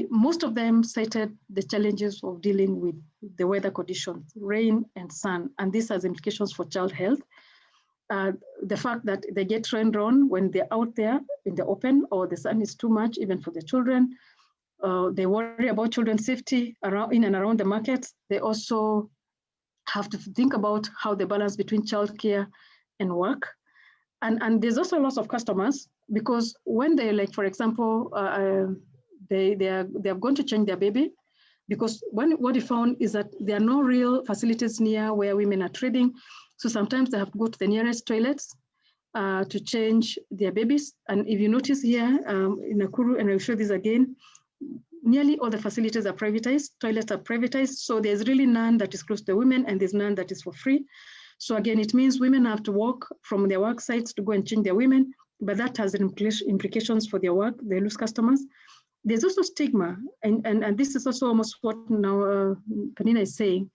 most of them cited the challenges of dealing with the weather conditions, rain and sun, and this has implications for child health. The fact that they get rained on when they're out there in the open, or the sun is too much even for the children. They worry about children's safety in and around the markets. They also have to think about how they balance between childcare and work. And there's also lots of customers, because when they, like, for example, they are going to change their baby, because what we found is that there are no real facilities near where women are trading. So sometimes they have to go to the nearest toilets to change their babies. And if you notice here in Nakuru, and I'll show this again, nearly all the facilities are privatized, toilets are privatized. So there's really none that is close to the women, and there's none that is for free. So again, it means women have to walk from their work sites to go and change their women, but that has implications for their work. They lose customers. There's also stigma, and this is also almost what now Penina is saying,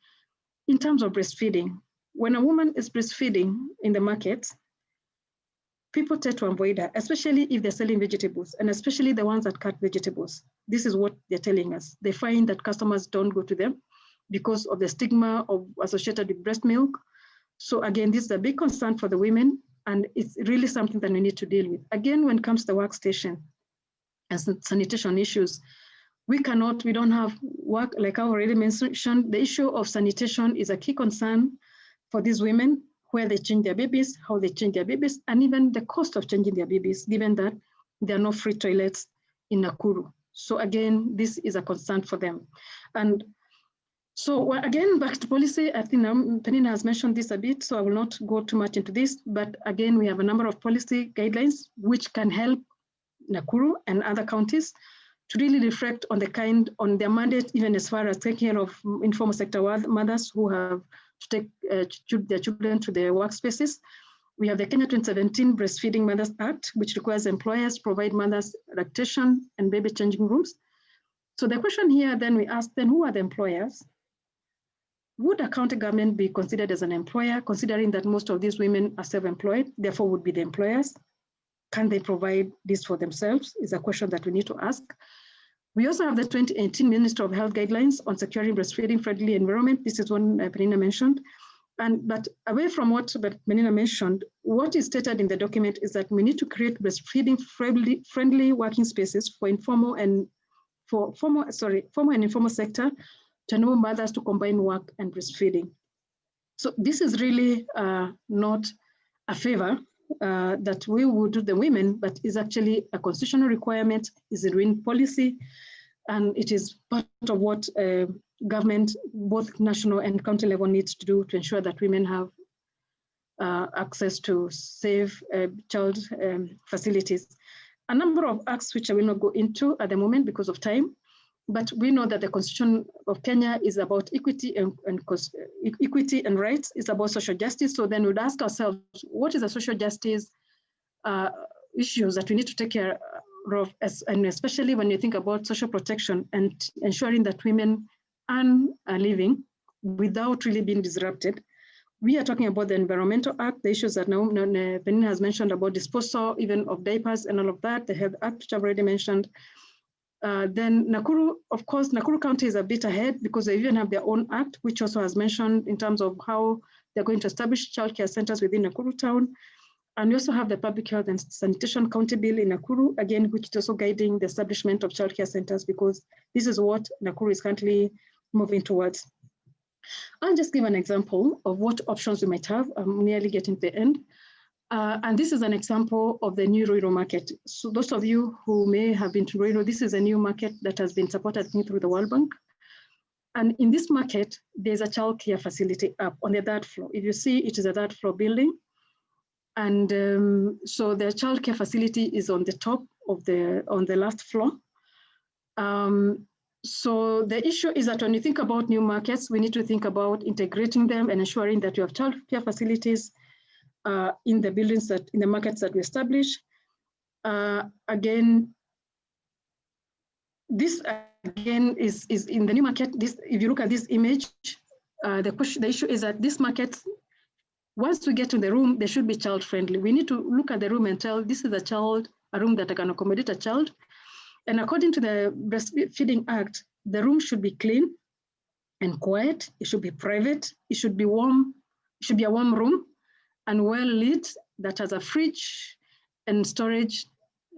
in terms of breastfeeding. When a woman is breastfeeding in the market, people tend to avoid her, especially if they're selling vegetables, and especially the ones that cut vegetables. This is what they're telling us. They find that customers don't go to them because of the stigma associated with breast milk. So again, this is a big concern for the women, and it's really something that we need to deal with. Again, when it comes to the workstation and sanitation issues, we don't have work, like I already mentioned. The issue of sanitation is a key concern for these women, where they change their babies, how they change their babies, and even the cost of changing their babies, given that there are no free toilets in Nakuru. So again, this is a concern for them. And so again, back to policy, I think Penina has mentioned this a bit, so I will not go too much into this, but again, we have a number of policy guidelines which can help Nakuru and other counties to really reflect on their mandate, even as far as taking care of informal sector mothers who have to take their children to their workspaces. We have the Kenya 2017 Breastfeeding Mothers Act, which requires employers to provide mothers lactation and baby changing rooms. So the question here then we ask, then who are the employers? Would a county government be considered as an employer, considering that most of these women are self-employed, therefore would be the employers? Can they provide this for themselves? Is a question that we need to ask. We also have the 2018 Minister of Health Guidelines on securing breastfeeding-friendly environment. This is one Penina mentioned. But away from what Penina mentioned, what is stated in the document is that we need to create breastfeeding-friendly working spaces for formal and informal sector to enable mothers to combine work and breastfeeding. So this is really not a favor that we would do the women, but is actually a constitutional requirement, is a written policy, and it is part of what government, both national and county level, needs to do to ensure that women have access to safe child facilities. A number of acts which I will not go into at the moment because of time, but we know that the Constitution of Kenya is about equity and rights. It's about social justice. So then we'd ask ourselves, what is the social justice issues that we need to take care of, and especially when you think about social protection and ensuring that women earn a living without really being disrupted. We are talking about the Environmental Act, the issues that now Penina has mentioned about disposal, even of diapers and all of that, the Health Act, which I've already mentioned. Then Nakuru, of course, Nakuru County is a bit ahead because they even have their own act, which also has mentioned in terms of how they're going to establish childcare centers within Nakuru town. And we also have the Public Health and Sanitation County Bill in Nakuru, again, which is also guiding the establishment of childcare centers, because this is what Nakuru is currently moving towards. I'll just give an example of what options we might have. I'm nearly getting to the end. And this is an example of the new Ruiru market. So those of you who may have been to Ruiru, this is a new market that has been supported through the World Bank. And in this market, there's a childcare facility up on the third floor. If you see, it is a third floor building. And so the childcare facility is on the top of on the last floor. So the issue is that when you think about new markets, we need to think about integrating them and ensuring that you have childcare facilities in the buildings in the markets that we establish. Again, this again is in the new market. If you look at this image, the issue is that this market, once we get to the room, they should be child friendly. We need to look at the room and tell this is a room that can accommodate a child. And according to the Breastfeeding Act, the room should be clean and quiet. It should be private. It should be warm. It should be a warm room and well lit, that has a fridge and storage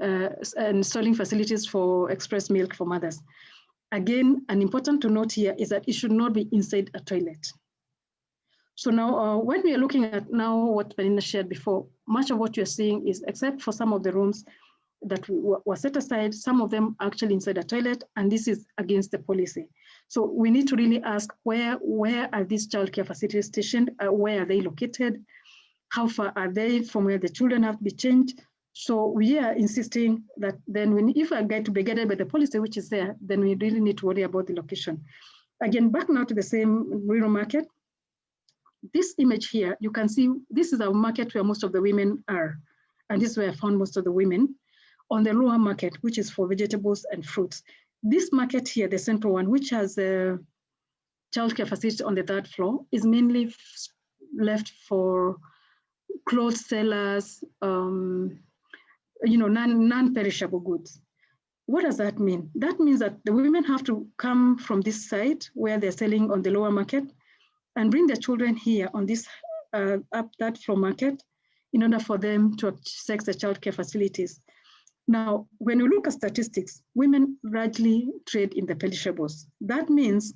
and storing facilities for express milk for mothers. Again, an important to note here is that it should not be inside a toilet. So now, when we are looking at now what Penina shared before, much of what you're seeing is, except for some of the rooms that were set aside, some of them actually inside a toilet, and this is against the policy. So we need to really ask, where are these childcare facilities stationed? Where are they located? How far are they from where the children have to be changed? So we are insisting that then if we are going to be guided by the policy which is there, then we really need to worry about the location. Again, back now to the same rural market. This image here, you can see this is our market where most of the women are. And this is where I found most of the women. On the lower market, which is for vegetables and fruits. This market here, the central one, which has a childcare facility on the third floor, is mainly left for clothes sellers, non-perishable goods. What does that mean? That means that the women have to come from this site where they're selling on the lower market and bring their children here on this up that floor market in order for them to access the childcare facilities. Now, when you look at statistics, women largely trade in the perishables. That means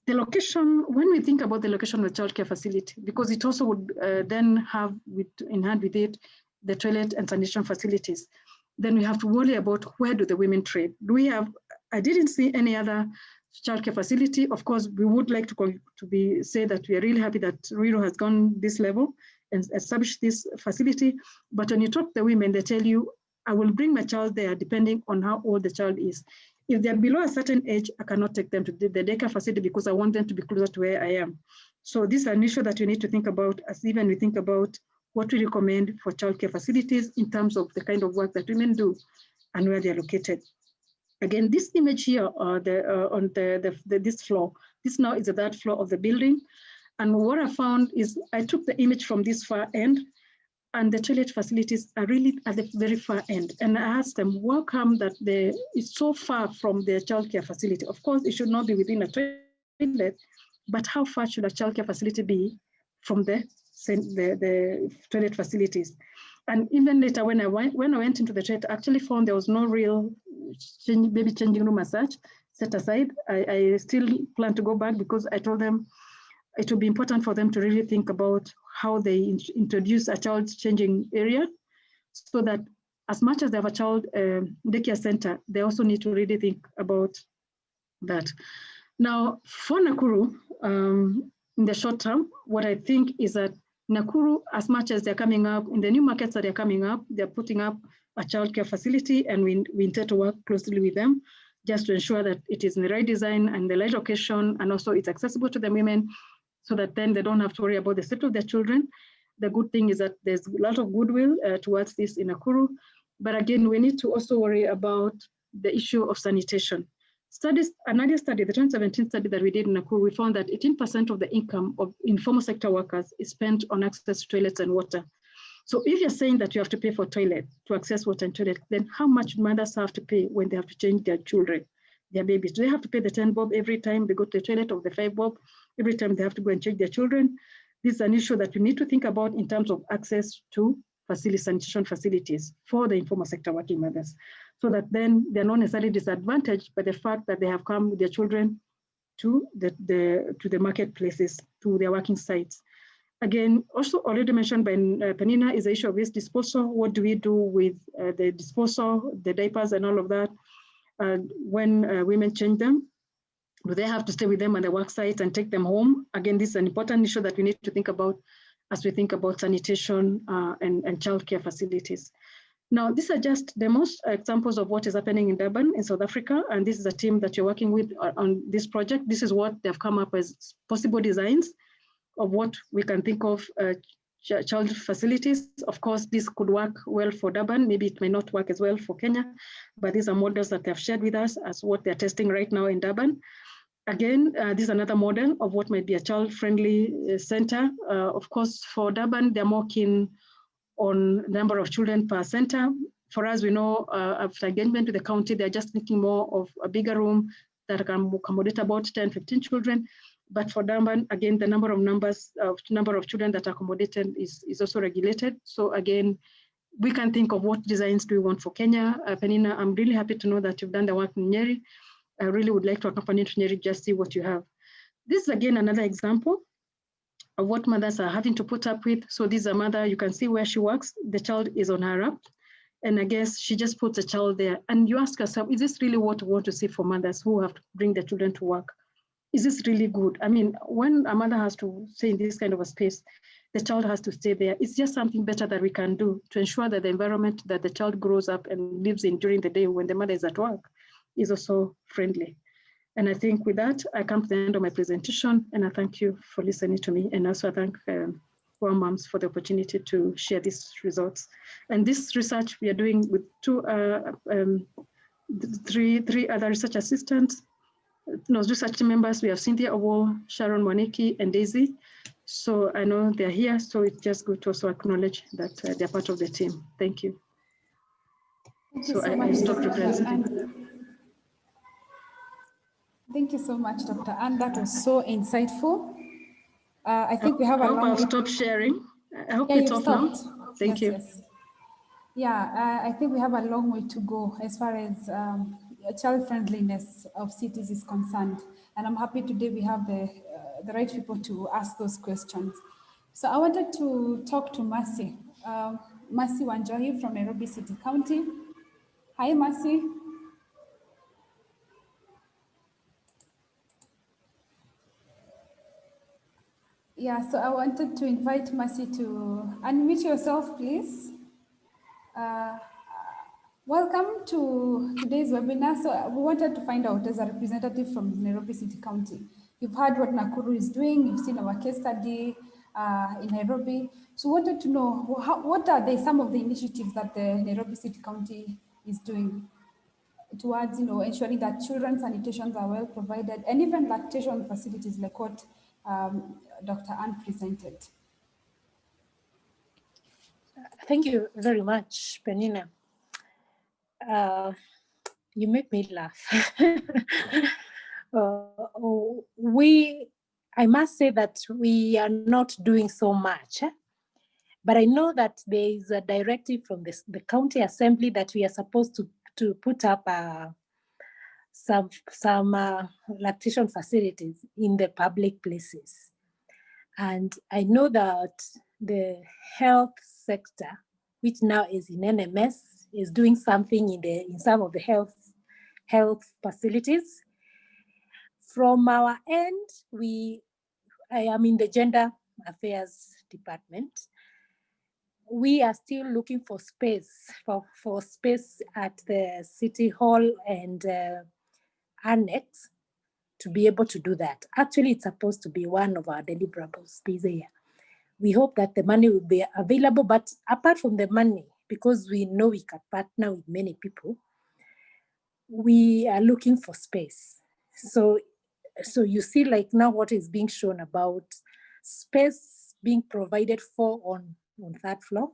the location, when we think about the location of the childcare facility, because it also would then have in hand with it the toilet and sanitation facilities, then we have to worry about where do the women trade. Do we have, I didn't see any other childcare facility. Of course, we would like to say that we are really happy that Ruiru has gone this level and established this facility. But when you talk to the women, they tell you, I will bring my child there depending on how old the child is. If they're below a certain age, I cannot take them to the daycare facility because I want them to be closer to where I am. So this is an issue that you need to think about as even we think about what we recommend for childcare facilities in terms of the kind of work that women do and where they're located. Again, this image here on this floor, this now is the third floor of the building. And what I found is I took the image from this far end, and the toilet facilities are really at the very far end. And I asked them, how come that it's so far from the childcare facility? Of course, it should not be within a toilet, but how far should a childcare facility be from the toilet facilities? And even later, when I went into the toilet, I actually found there was no real baby changing room as such set aside. I still plan to go back because I told them it will be important for them to really think about how they introduce a child changing area, so that as much as they have a child daycare center, they also need to really think about that. Now, for Nakuru, in the short term, what I think is that Nakuru, as much as they're coming up, in the new markets that are coming up, they're putting up a childcare facility, and we intend to work closely with them just to ensure that it is in the right design and the right location, and also it's accessible to the women, so that then they don't have to worry about the safety of their children. The good thing is that there's a lot of goodwill towards this in Nakuru. But again, we need to also worry about the issue of sanitation. Another study, the 2017 study that we did in Nakuru, we found that 18% of the income of informal sector workers is spent on access to toilets and water. So if you're saying that you have to pay for toilet, to access water and toilet, then how much mothers have to pay when they have to change their children, their babies? Do they have to pay the 10 bob every time they go to the toilet, or the 5 bob every time they have to go and change their children? This is an issue that we need to think about in terms of access to sanitation facilities for the informal sector working mothers, so that then they're not necessarily disadvantaged by the fact that they have come with their children to the marketplaces, to their working sites. Again, also already mentioned by Penina is the issue of waste disposal. What do we do with the disposal, the diapers and all of that when women change them? Do they have to stay with them on the work site and take them home? Again, this is an important issue that we need to think about as we think about sanitation and childcare facilities. Now, these are just the most examples of what is happening in Durban in South Africa. And this is a team that you're working with on this project. This is what they've come up as possible designs of what we can think of child facilities. Of course, this could work well for Durban. Maybe it may not work as well for Kenya, but these are models that they've shared with us as what they're testing right now in Durban. Again, this is another model of what might be a child-friendly center. Of course, for Durban, they're more keen on the number of children per center. For us, we know after engagement with the county, they're just thinking more of a bigger room that can accommodate about 10, 15 children. But for Durban, again, the number of children that are accommodated is also regulated. So again, we can think of what designs do we want for Kenya. Penina, I'm really happy to know that you've done the work in Nyeri. I really would like to accompany you to Nyeri, just see what you have. This is again another example of what mothers are having to put up with. So this is a mother, you can see where she works. The child is on her lap. And I guess she just puts the child there. And you ask yourself, is this really what we want to see for mothers who have to bring their children to work? Is this really good? I mean, when a mother has to stay in this kind of a space, the child has to stay there. It's just something better that we can do to ensure that the environment that the child grows up and lives in during the day when the mother is at work is also friendly. And I think with that, I come to the end of my presentation, and I thank you for listening to me. And also I thank our moms for the opportunity to share these results. And this research we are doing with three other research assistants, research members. We have Cynthia Owo, Sharon Mwaniki, and Daisy. So I know they're here, so it's just good to also acknowledge that they're part of the team. Thank you. Thank you So so I much, stopped Dr. referencing. Ann. Thank you so much, Dr. Ann. That was so insightful. I think we have I a hope long I'll way. stop sharing. I hope Yeah, it's you've off now. stopped. Thank you. Yes. Yeah, I think we have a long way to go as far as child friendliness of cities is concerned. And I'm happy today we have the right people to ask those questions. So I wanted to talk to Mercy. Mercy Wanjohi from Nairobi City County. Hi, Mercy. Yeah, so I wanted to invite Mercy to unmute yourself, please. Welcome to today's webinar. So we wanted to find out, as a representative from Nairobi City County, you've heard what Nakuru is doing, you've seen our case study in Nairobi. So we wanted to know, what are some of the initiatives that the Nairobi City County is doing towards, ensuring that children's sanitations are well provided, and even lactation facilities like what Dr. Ann presented. Thank you very much, Penina. You make me laugh. I must say that we are not doing so much, but I know that there is a directive from the county assembly that we are supposed to put up some lactation facilities in the public places. And I know that the health sector, which now is in NMS, is doing something in some of the health facilities. From our end, I am in the gender affairs department. We are still looking for space for space at the city hall and annex to be able to do that. Actually, it's supposed to be one of our deliverables this year. We hope that the money will be available, but apart from the money, because we know we can partner with many people, we are looking for space. So you see, like now what is being shown about space being provided for on third floor.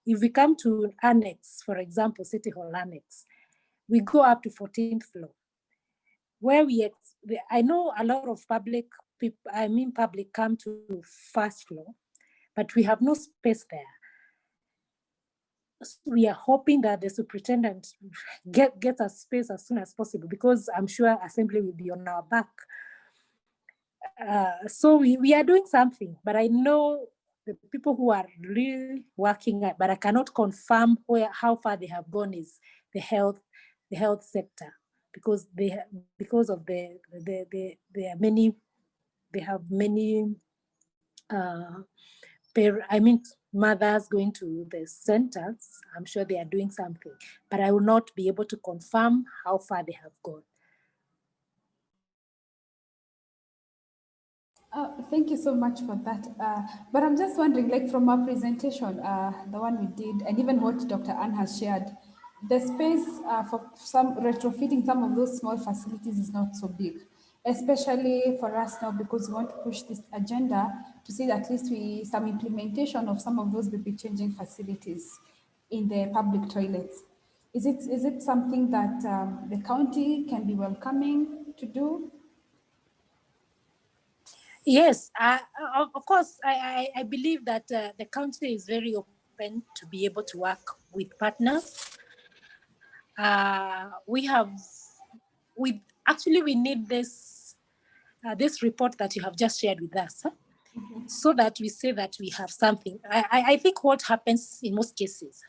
If we come to annex, for example, City Hall annex, we go up to 14th floor, where I know a lot of public come to first floor, but we have no space there. So we are hoping that the superintendent gets us space as soon as possible, because I'm sure assembly will be on our back. So we are doing something, but I know the people who are really working, but I cannot confirm how far they have gone is the health sector, because they have many mothers going to the centers. I'm sure they are doing something, but I will not be able to confirm how far they have gone. Thank you so much for that. But I'm just wondering, like from our presentation, the one we did, and even what Dr. Ann has shared, the space for some retrofitting some of those small facilities is not so big, especially for us now, because we want to push this agenda to see that at least some implementation of some of those baby changing facilities in the public toilets. Is it something that the county can be welcoming to do? Yes, of course, I believe that the county is very open to be able to work with partners. We need this report that you have just shared with us, so that we say that we have something. I think what happens in most cases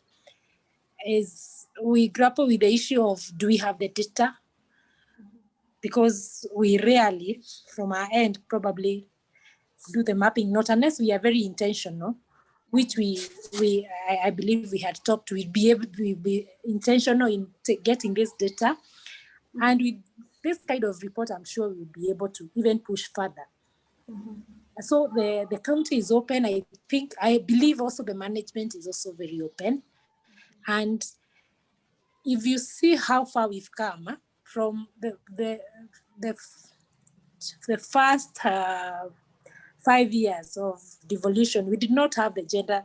is we grapple with the issue of, do we have the data? Because we rarely, from our end, probably do the mapping, not unless we are very intentional, which I believe we had talked, we'd be able to be intentional in getting this data. And with this kind of report, I'm sure we'll be able to even push further. So the county is open. I believe also the management is also very open. And if you see how far we've come from the first 5 years of devolution, we did not have the gender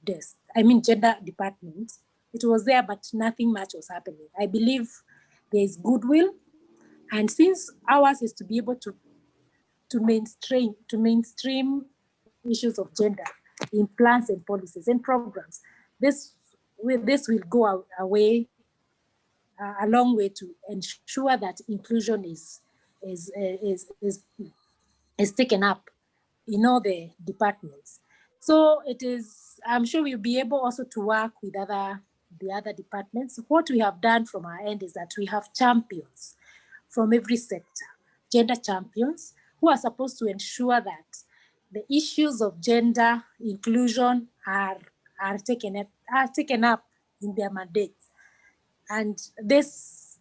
desk. Gender department. It was there, but nothing much was happening. I believe there is goodwill, and since ours is to be able to mainstream issues of gender in plans and policies and programs, this will go a long way to ensure that inclusion is taken up in all the departments. So I'm sure we'll be able also to work with the other departments. What we have done from our end is that we have champions from every sector, gender champions, who are supposed to ensure that the issues of gender inclusion are taken up in their mandates. And this,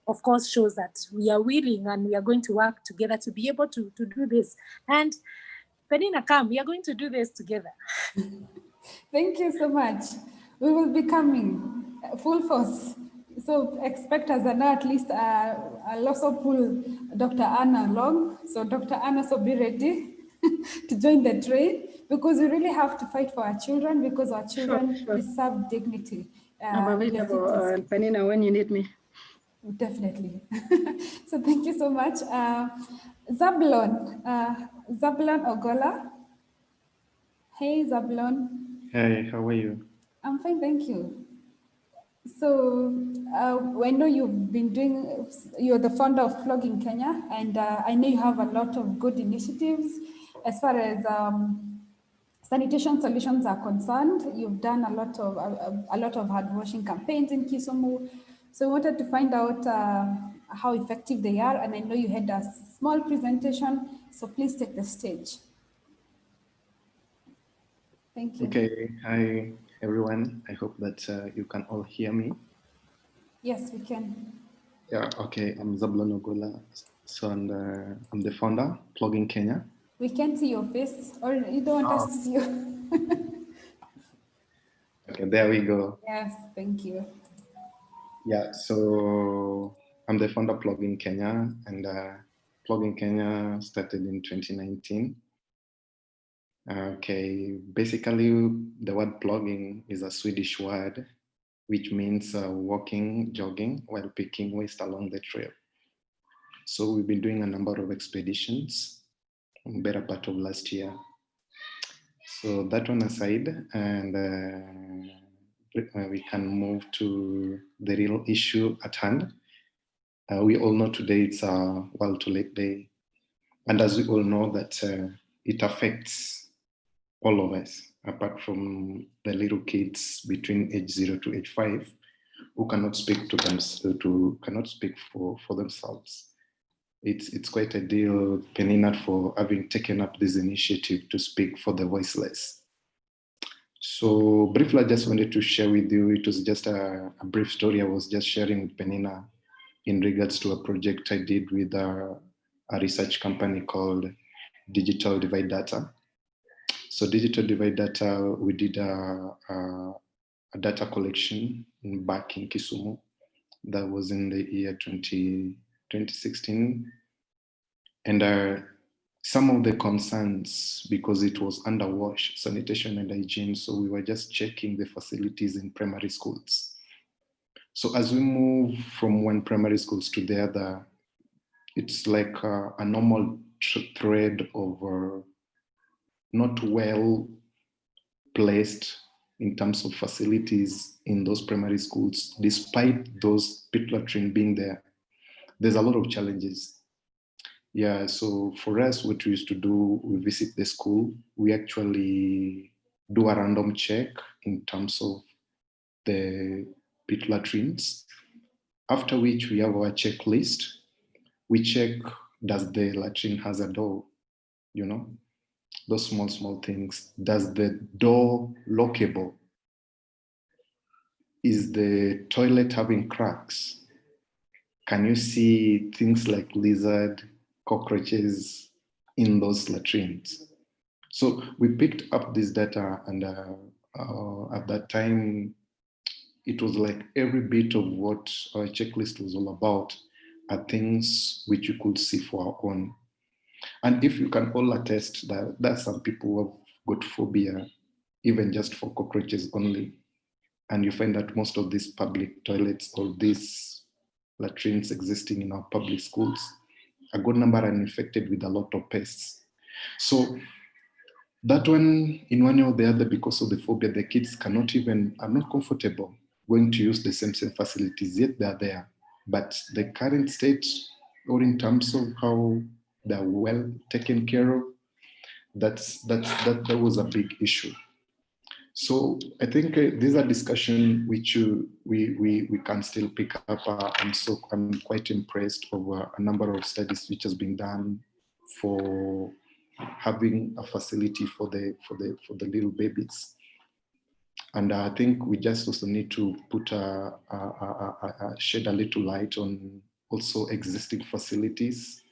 of course, shows that we are willing and we are going to work together to be able to do this. And Penina, come, we are going to do this together. Thank you so much. We will be coming full force. So expect us, and at least I'll also pull Dr. Anna along. So Dr. Anna, so be ready to join the train, because we really have to fight for our children, because our children deserve dignity. I'm available, Penina, when you need me. Definitely. So thank you so much. Zabulon Ogola. Hey, Zabulon. Hey, how are you? I'm fine, thank you. So I know you're the founder of Flogging Kenya, and I know you have a lot of good initiatives as far as sanitation solutions are concerned. You've done a lot of hand washing campaigns in Kisumu. So I wanted to find out how effective they are, and I know you had a small presentation, so please take the stage. Thank you. Okay, hi everyone. I hope that you can all hear me. Yes, we can. Yeah, okay, I'm Zabulon Ogola. So I'm the founder, Flogging Kenya. We can't see your face, or you don't want us to see you. Okay, there we go. Yes, thank you. Yeah, so I'm the founder of Flogging Kenya, and Flogging Kenya started in 2019. Okay, basically the word plugging is a Swedish word, which means walking, jogging while picking waste along the trail. So we've been doing a number of expeditions, better part of last year. So that one aside, and we can move to the real issue at hand. We all know today it's a World Toilet Day. And as we all know that it affects all of us, apart from the little kids between age 0 to age 5, who cannot speak to them, cannot speak for themselves. It's quite a deal, Penina, for having taken up this initiative to speak for the voiceless. So briefly, I just wanted to share with you, it was just a brief story I was just sharing with Penina in regards to a project I did with a research company called Digital Divide Data. So Digital Divide Data, we did a data collection back in Kisumu. That was in the year 2016. And some of the concerns, because it was underwash, sanitation and hygiene, so we were just checking the facilities in primary schools. So as we move from one primary schools to the other, it's like a normal thread of not well placed in terms of facilities in those primary schools. Despite those pit latrine being there, there's a lot of challenges. Yeah, so for us, what we used to do, we visit the school, we actually do a random check in terms of the pit latrines, after which we have our checklist. We check, does the latrine has a door, you know, those small things. Does the door lockable? Is the toilet having cracks? Can you see things like lizard, cockroaches in those latrines? So we picked up this data, and at that time, it was like every bit of what our checklist was all about are things which you could see for our own. And if you can all attest that there's some people who have got phobia, even just for cockroaches only. And you find that most of these public toilets or these latrines existing in our public schools, a good number are infected with a lot of pests. So that one, in one way or the other, because of the phobia, the kids cannot even, are not comfortable going to use the same facilities, yet they're there. But the current state, or in terms of how they're well taken care of, that was a big issue. So I think these are discussions which we can still pick up. I'm quite impressed over a number of studies which has been done for having a facility for the little babies. And I think we just also need to put shed a little light on also existing facilities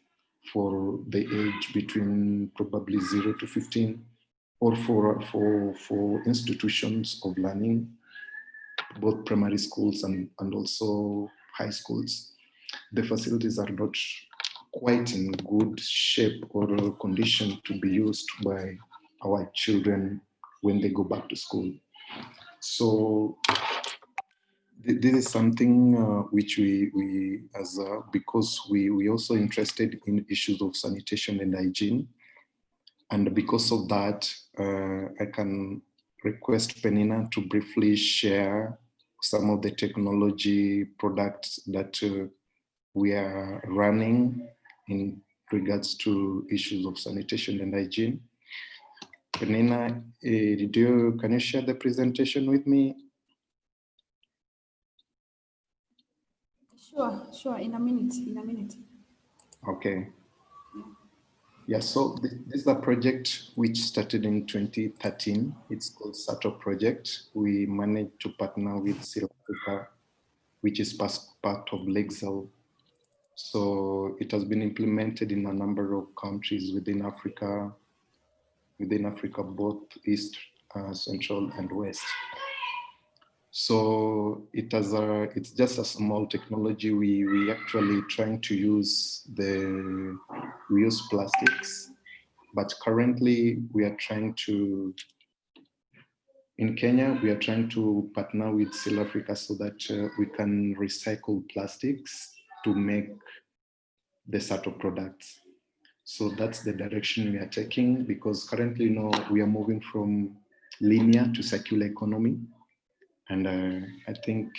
for the age between probably 0 to 15, or for institutions of learning, both primary schools and also high schools. The facilities are not quite in good shape or condition to be used by our children when they go back to school. So this is something which we as because we also interested in issues of sanitation and hygiene. And because of that, I can request Penina to briefly share some of the technology products that we are running in regards to issues of sanitation and hygiene. Penina, can you share the presentation with me? Sure, in a minute. Okay. Yeah, so this is a project which started in 2013. It's called Saturn Project. We managed to partner with South Africa, which is part of Lexel. So it has been implemented in a number of countries within Africa, both East, Central, and West. So it's just a small technology. We actually trying to use plastics, but currently we are trying to, in Kenya, we are trying to partner with South Africa so that we can recycle plastics to make the Sato products. So that's the direction we are taking, because currently, we are moving from linear to circular economy. And I think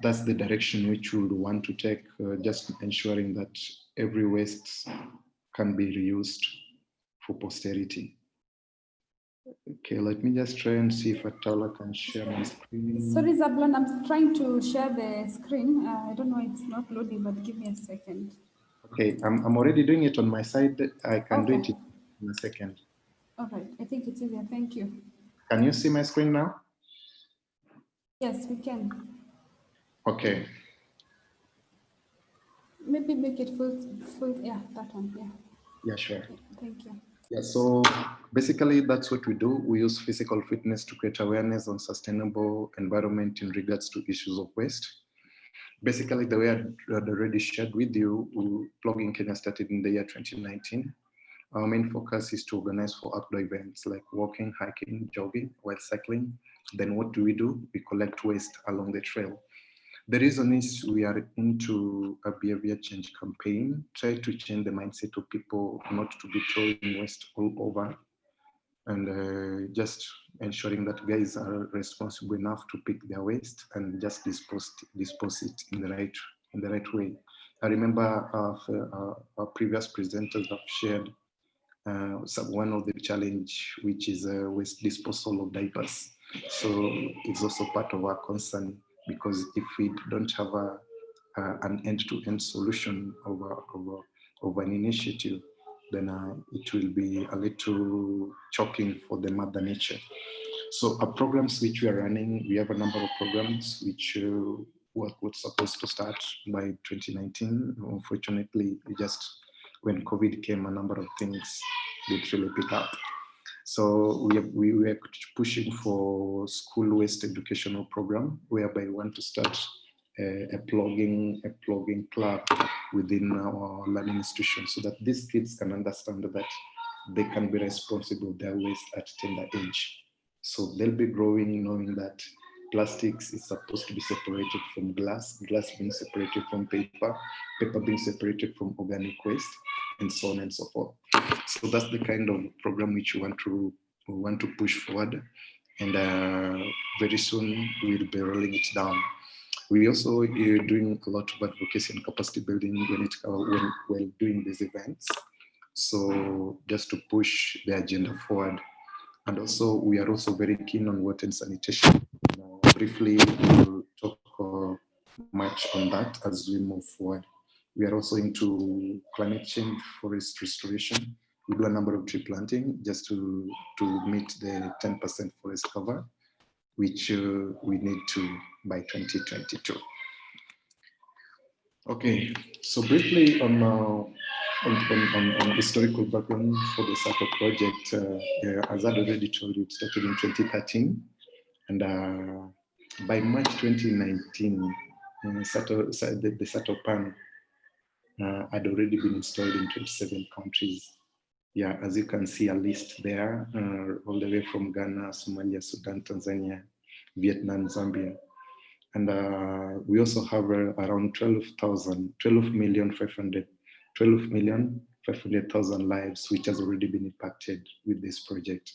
that's the direction which we would want to take, just ensuring that every waste can be reused for posterity. Okay, let me just try and see if Atala can share my screen. Sorry, Zablon, I'm trying to share the screen. I don't know why it's not loading, but give me a second. Okay, I'm already doing it on my side. I can do it in a second. All right, I think it's easier. Thank you. Can you see my screen now? Yes, we can. Okay. Maybe make it full. Yeah, that one. Yeah. Yeah, sure. Thank you. Yeah, so basically that's what we do. We use physical fitness to create awareness on sustainable environment in regards to issues of waste. Basically, the way I had already shared with you, Plugging Kenya started in the year 2019. Our main focus is to organize for outdoor events like walking, hiking, jogging, while cycling. Then what do? We collect waste along the trail. The reason is we are into a behavior change campaign, try to change the mindset of people not to be throwing waste all over, and just ensuring that guys are responsible enough to pick their waste and just dispose it in the right way. I remember our previous presenters have shared one of the challenge, which is waste disposal of diapers. So it's also part of our concern, because if we don't have an end-to-end solution of an initiative, then it will be a little choking for the mother nature. So our programs which we are running, we have a number of programs which were supposed to start by 2019. Unfortunately, when COVID came, a number of things literally pick up. So we were pushing for school waste educational program, whereby we want to start a plugging club within our learning institution, so that these kids can understand that they can be responsible with their waste at tender age. So they'll be growing knowing that plastics is supposed to be separated from glass, glass being separated from paper, paper being separated from organic waste, and so on and so forth. So that's the kind of program which we want to push forward, and very soon we'll be rolling it down. We also are doing a lot of advocacy and capacity building when doing these events. So just to push the agenda forward. And also, we are also very keen on water and sanitation. Briefly, we'll talk much on that as we move forward. We are also into climate change, forest restoration. We do a number of tree planting just to meet the 10% forest cover, which we need to by 2022. Okay, so briefly on historical background for the Saturn Project, as I'd already told you, it started in 2013, and by March 2019, the Saturn Pan had already been installed in 27 countries. Yeah, as you can see a list there, all the way from Ghana, Somalia, Sudan, Tanzania, Vietnam, Zambia. And we also have around 12,500,000 lives, which has already been impacted with this project.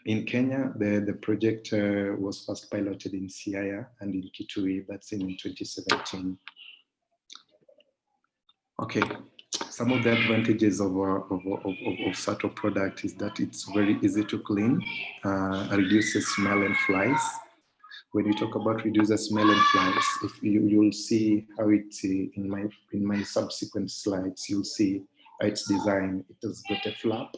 In Kenya, the project was first piloted in Siaya and in Kitui, that's in 2017. Okay, some of the advantages of Sato product is that it's very easy to clean, reduces smell and flies. When you talk about reduces smell and flies, if you'll see how it's in my subsequent slides, you'll see how it's designed. It has got a flap.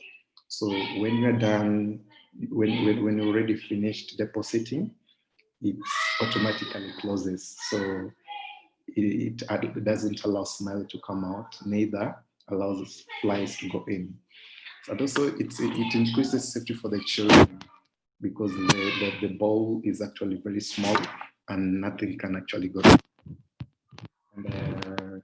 So when you're done, when you're already finished depositing, it automatically closes. So it doesn't allow smell to come out, neither allows flies to go in. And also it increases safety for the children, because the bowl is actually very small and nothing can actually go in. And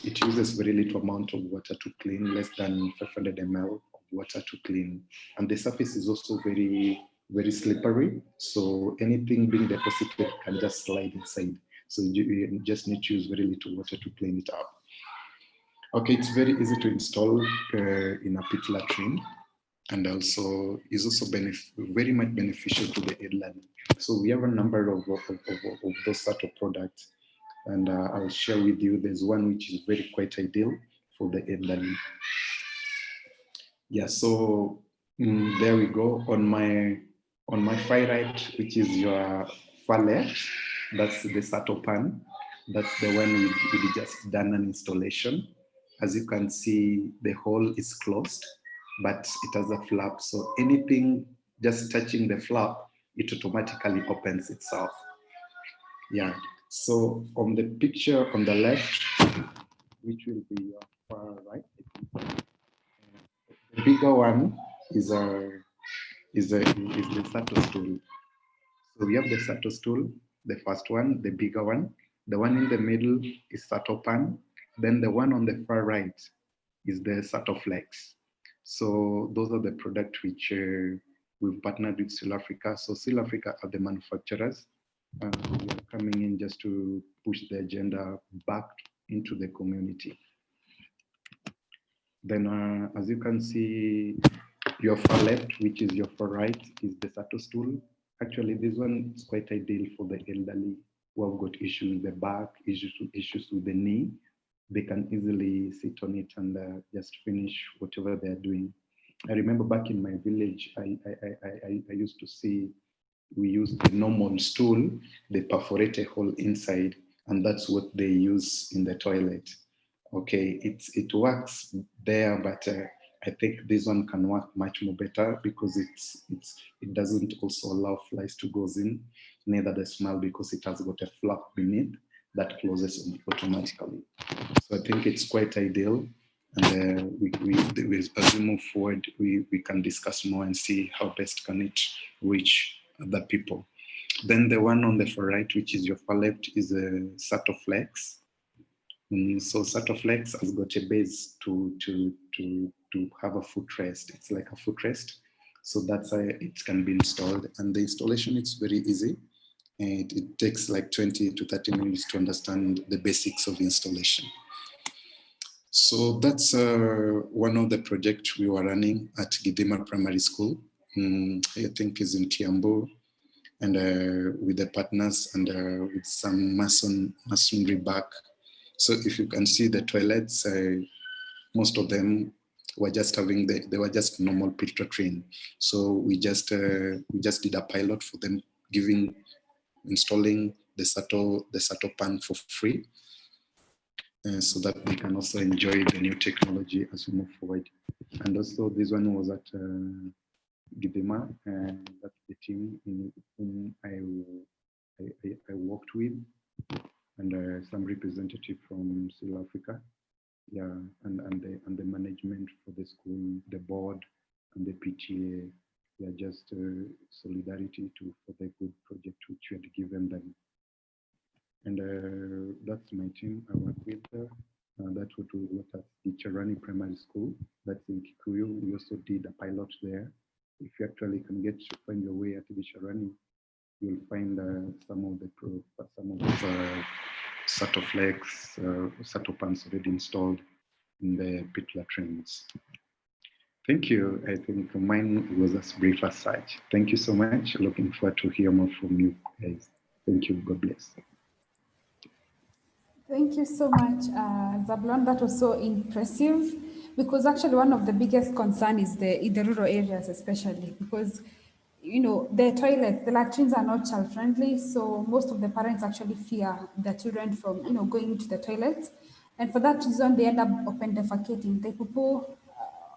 it uses very little amount of water to clean, less than 500 ml of water to clean. And the surface is also very, very slippery. So anything being deposited can just slide inside. So you just need to use very little water to clean it up. Okay, it's very easy to install in a pit latrine. And also is also very much beneficial to the elderly. So we have a number of those sort of products, and I'll share with you. There's one which is very quite ideal for the elderly. Yeah, so there we go. On my far right, which is your far left, that's the Sato pan. That's the one we just done an installation. As you can see, the hole is closed, but it has a flap. So anything just touching the flap, it automatically opens itself. Yeah. So on the picture on the left, which will be your far right, the bigger one is the Sato stool. So we have the Sato stool, the first one, the bigger one. The one in the middle is Sato pan. Then the one on the far right is the Sato flex. So those are the products which we've partnered with South Africa. So South Africa are the manufacturers. We are coming in just to push the agenda back into the community. Then as you can see, your far left, which is your far right, is the Sato stool. Actually, this one is quite ideal for the elderly who have got issues with the back, issues with the knee. They can easily sit on it and just finish whatever they're doing. I remember back in my village, I used to see, we use the normal stool, they perforate a hole inside, and that's what they use in the toilet. Okay, it works there, but I think this one can work much more better because it doesn't also allow flies to go in, neither the smell, because it has got a flap beneath that closes automatically. So I think it's quite ideal. And as we move forward, we can discuss more and see how best can it reach other people. Then the one on the far right, which is your far left, is a Satoflex. So Satoflex has got a base to have a footrest. It's like a footrest. So that's how it can be installed. And the installation, it's very easy. And it takes like 20 to 30 minutes to understand the basics of installation. So that's one of the projects we were running at Gidima Primary School. I think is in Kiambu, and with the partners and with some masonry back. So if you can see the toilets, most of them were just having they were just normal pit latrine. So we just did a pilot for them, installing the Sato pan for free, so that they can also enjoy the new technology as we move forward. And also this one was at Gidema, and that's the team in whom I worked with, and some representative from South Africa, yeah, and the management for the school, the board, and the PTA, yeah, just solidarity for the good project which we had given them. And that's my team I work with. That's what we work at the Charani Primary School. That's in Kikuyu. We also did a pilot there. If you actually can find your way at the Charani, you'll find some of the Satoflex, Satopans already installed in the pit latrines. Thank you. I think mine was as brief as such. Thank you so much. Looking forward to hear more from you guys. Thank you. God bless. Thank you so much, Zablon. That was so impressive, because actually one of the biggest concern is in the rural areas, especially because, you know, the toilets, the latrines are not child friendly. So most of the parents actually fear their children from, you know, going into the toilets. And for that reason, they end up open defecating. They poo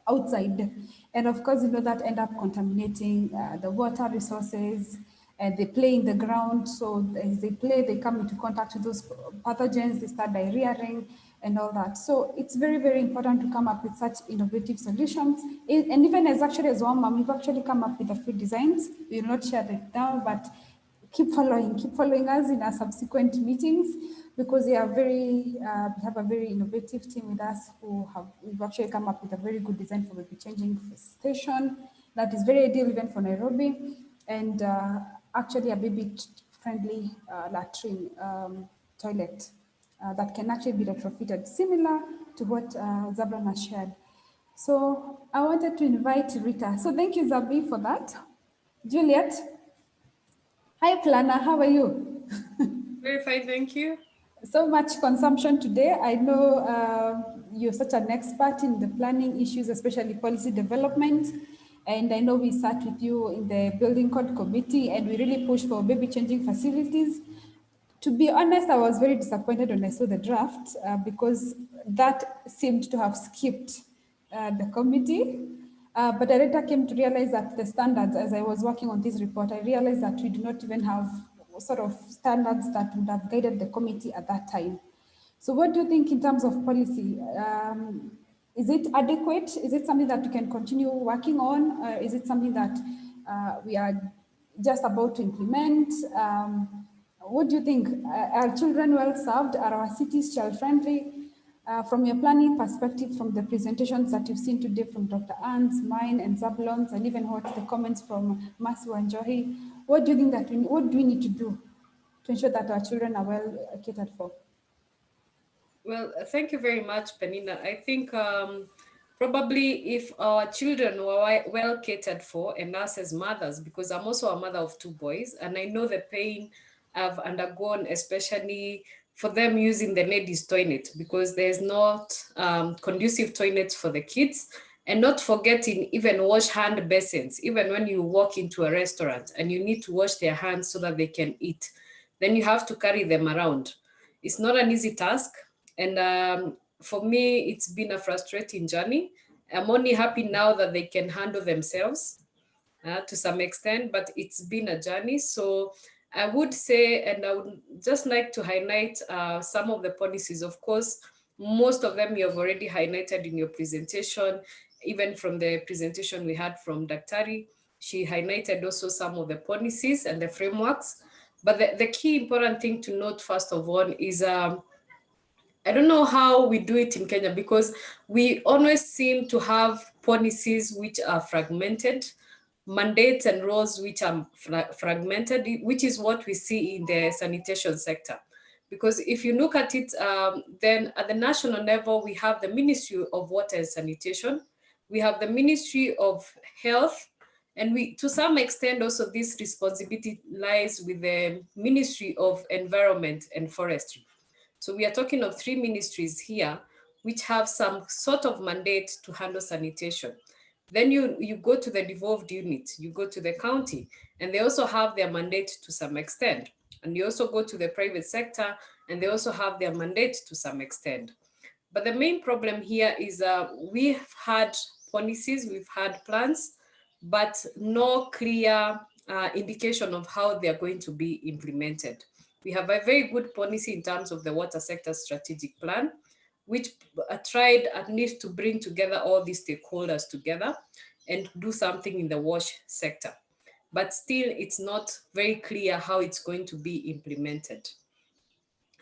outside. And of course, you know, that end up contaminating the water resources, and they play in the ground. So as they play, they come into contact with those pathogens, they start diarrheaing and all that. So it's very, very important to come up with such innovative solutions. And even as one mom, we've actually come up with a few designs. We will not share it now, but keep following us in our subsequent meetings, because we have a very innovative team with us we've actually come up with a very good design for baby changing station that is very ideal even for Nairobi, and actually a baby friendly latrine toilet that can actually be retrofitted, similar to what Zablon has shared. So I wanted to invite Rita. So thank you, Zabi, for that. Juliet. Hi, Plana, how are you? Very fine, thank you. So much consumption today. I know you're such an expert in the planning issues, especially policy development. And I know we sat with you in the Building Code Committee, and we really pushed for baby changing facilities. To be honest, I was very disappointed when I saw the draft because that seemed to have skipped the committee. But I later came to realize that the standards, as I was working on this report, I realized that we do not even have sort of standards that would have guided the committee at that time. So what do you think in terms of policy? Is it adequate? Is it something that we can continue working on? Is it something that we are just about to implement? What do you think? Are children well served? Are our cities child-friendly? From your planning perspective, from the presentations that you've seen today from Dr. Ann's, mine, and Zablon's, and even what the comments from Masu and Johi, what do you think that what do we need to do to ensure that our children are well catered for? Well, thank you very much, Penina. I think probably if our children were well catered for, and us as mothers, because I'm also a mother of two boys, and I know the pain I've undergone, especially for them using the ladies' toilet, because there's not conducive toilets for the kids, and not forgetting even wash hand basins, even when you walk into a restaurant and you need to wash their hands so that they can eat, then you have to carry them around. It's not an easy task. And for me, it's been a frustrating journey. I'm only happy now that they can handle themselves to some extent, but it's been a journey. So I would say, and I would just like to highlight some of the policies. Of course, most of them you have already highlighted in your presentation, even from the presentation we had from Daktari. She highlighted also some of the policies and the frameworks. But the key important thing to note, first of all, is I don't know how we do it in Kenya, because we always seem to have policies which are fragmented, mandates and roles which are fragmented, which is what we see in the sanitation sector. Because if you look at it, then at the national level, we have the Ministry of Water and Sanitation, we have the Ministry of Health, and we, to some extent, also this responsibility lies with the Ministry of Environment and Forestry. So we are talking of 3 ministries here, which have some sort of mandate to handle sanitation. Then you go to the devolved unit, you go to the county, and they also have their mandate to some extent. And you also go to the private sector, and they also have their mandate to some extent. But the main problem here is we've had policies, we've had plans, but no clear indication of how they're going to be implemented. We have a very good policy in terms of the water sector strategic plan, which tried at least to bring together all these stakeholders together and do something in the wash sector. But still, it's not very clear how it's going to be implemented.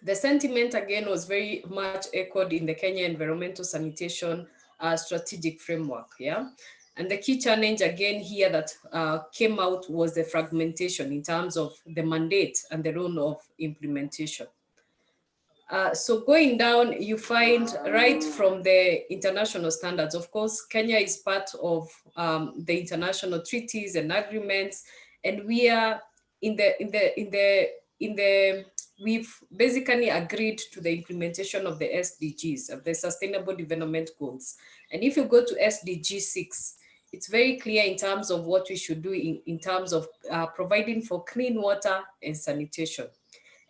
The sentiment again was very much echoed in the Kenya Environmental Sanitation Strategic Framework, yeah? And the key challenge again here that came out was the fragmentation in terms of the mandate and the role of implementation. So going down, you find right from the international standards. Of course, Kenya is part of the international treaties and agreements, and we are we've basically agreed to the implementation of the SDGs, of the Sustainable Development Goals. And if you go to SDG 6, it's very clear in terms of what we should do in terms of providing for clean water and sanitation.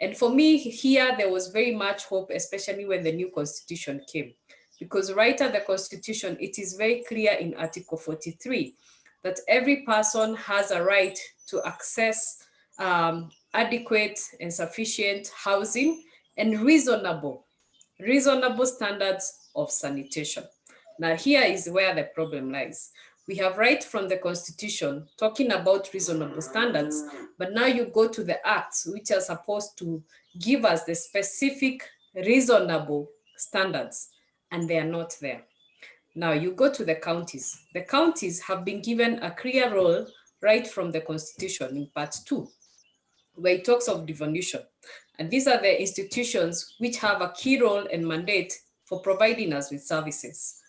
And for me here, there was very much hope, especially when the new constitution came, because right at the constitution, it is very clear in Article 43 that every person has a right to access adequate and sufficient housing and reasonable standards of sanitation. Now here is where the problem lies. We have right from the constitution talking about reasonable standards, but now you go to the acts which are supposed to give us the specific reasonable standards, and they are not there. Now you go to the counties. The counties have been given a clear role right from the constitution in part 2, where it talks of devolution. And these are the institutions which have a key role and mandate for providing us with services.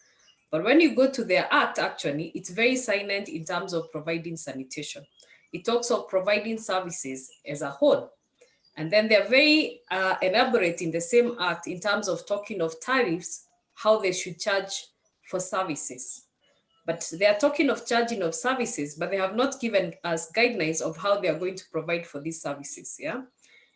But when you go to their act, actually, it's very silent in terms of providing sanitation. It talks of providing services as a whole. And then they're very elaborate in the same act in terms of talking of tariffs, how they should charge for services. But they are talking of charging of services, but they have not given us guidelines of how they are going to provide for these services, yeah?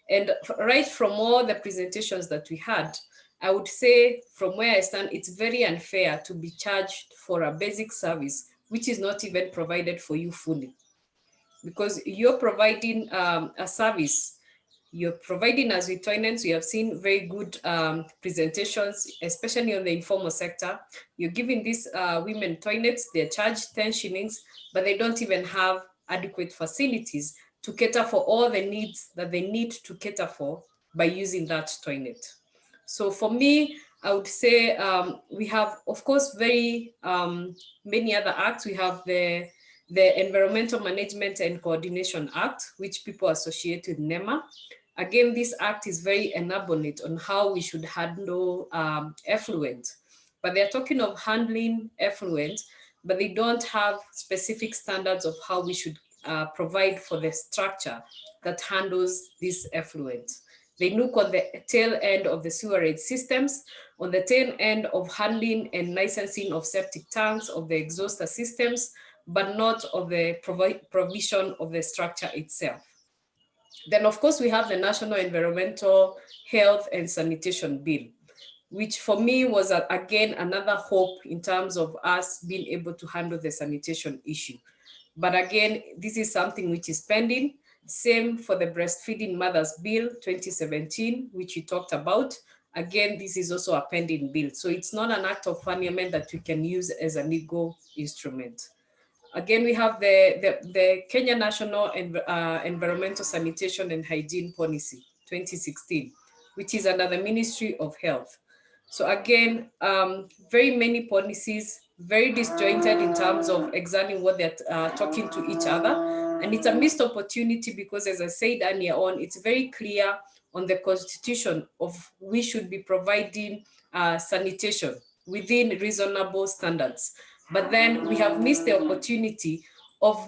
And right from all the presentations that we had, I would say from where I stand, it's very unfair to be charged for a basic service, which is not even provided for you fully. Because you're providing a service, you're providing us with toilets. We have seen very good presentations, especially on the informal sector. You're giving these women toilets, they're charged 10 shillings, but they don't even have adequate facilities to cater for all the needs that they need to cater for by using that toilet. So for me, I would say we have, of course, very many other acts. We have the Environmental Management and Coordination Act, which people associate with NEMA. Again, this act is very enabling on how we should handle effluent. But they're talking of handling effluent, but they don't have specific standards of how we should provide for the structure that handles this effluent. They look on the tail end of the sewerage systems, on the tail end of handling and licensing of septic tanks, of the exhauster systems, but not of the provision of the structure itself. Then, of course, we have the National Environmental Health and Sanitation Bill, which for me was, again, another hope in terms of us being able to handle the sanitation issue. But again, this is something which is pending. Same for the Breastfeeding Mothers Bill 2017, which we talked about. Again, this is also a pending bill. So it's not an act of parliament that we can use as a legal instrument. Again, we have the Kenya National Environmental Sanitation and Hygiene Policy 2016, which is under the Ministry of Health. So again, very many policies, very disjointed in terms of exactly what they're talking to each other. And it's a missed opportunity because, as I said earlier on, it's very clear on the constitution of we should be providing sanitation within reasonable standards. But then we have missed the opportunity of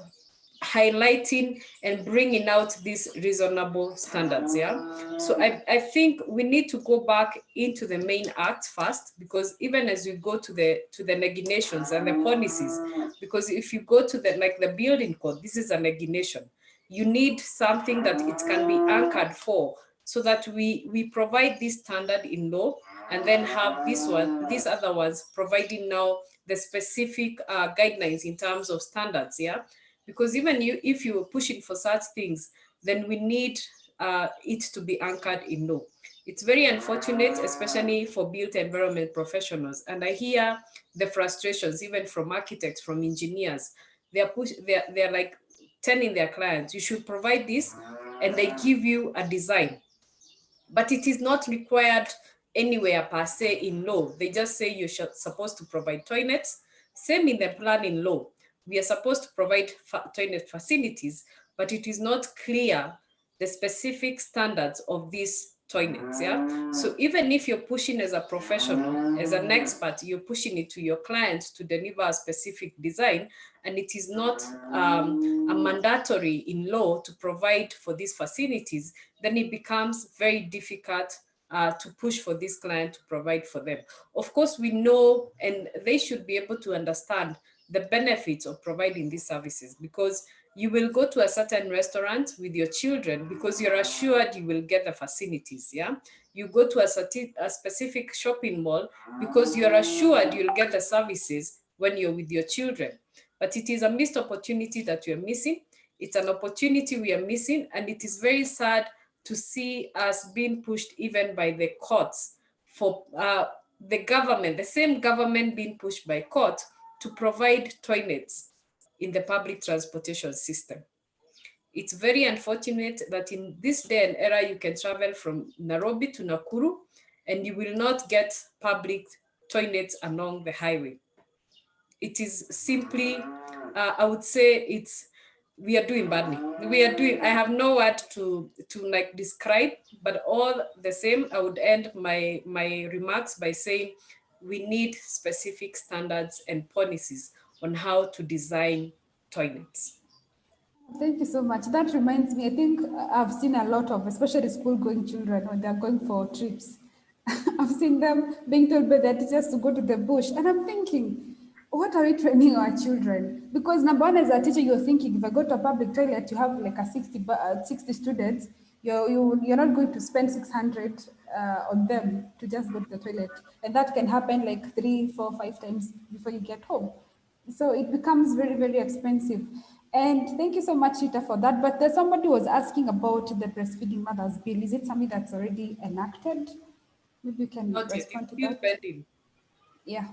highlighting and bringing out these reasonable standards. Yeah. So I think we need to go back into the main act first, because even as we go to the neginations and the policies, because if you go to the building code, this is a negination. You need something that it can be anchored for, so that we provide this standard in law, and then have these other ones providing now the specific guidelines in terms of standards. Yeah. Because even if you are pushing for such things, then we need it to be anchored in law. It's very unfortunate, especially for built environment professionals. And I hear the frustrations, even from architects, from engineers. They're like telling their clients, you should provide this, and they give you a design. But it is not required anywhere per se in law. They just say you're supposed to provide toilets. Same in the planning law. We are supposed to provide toilet facilities, but it is not clear the specific standards of these toilets. Yeah. So even if you're pushing as a professional, as an expert, you're pushing it to your clients to deliver a specific design, and it is not a mandatory in law to provide for these facilities, then it becomes very difficult to push for this client to provide for them. Of course, we know, and they should be able to understand the benefits of providing these services, because you will go to a certain restaurant with your children because you're assured you will get the facilities. Yeah. You go to a specific shopping mall because you're assured you'll get the services when you're with your children. But it is a missed opportunity that you're missing. It's an opportunity we are missing, and it is very sad to see us being pushed even by the courts for the government, the same government being pushed by court to provide toilets in the public transportation system. It's very unfortunate that in this day and era, you can travel from Nairobi to Nakuru and you will not get public toilets along the highway. It is simply, I would say we are doing badly. I have no word to like describe, but all the same, I would end my remarks by saying we need specific standards and policies on how to design toilets. Thank you so much. That reminds me, I think I've seen a lot of, especially school-going children when they're going for trips. I've seen them being told by their teachers to go to the bush. And I'm thinking, what are we training our children? Because number one, as a teacher, you're thinking, if I go to a public toilet, you have like a 60 students, you're not going to spend 600 on them to just go to the toilet. And that can happen like 3, 4, 5 times before you get home. So it becomes very, very expensive. And thank you so much, Rita, for that. But there's somebody who was asking about the breastfeeding mothers bill. Is it something that's already enacted? Maybe you can respond to that. Pending. Yeah,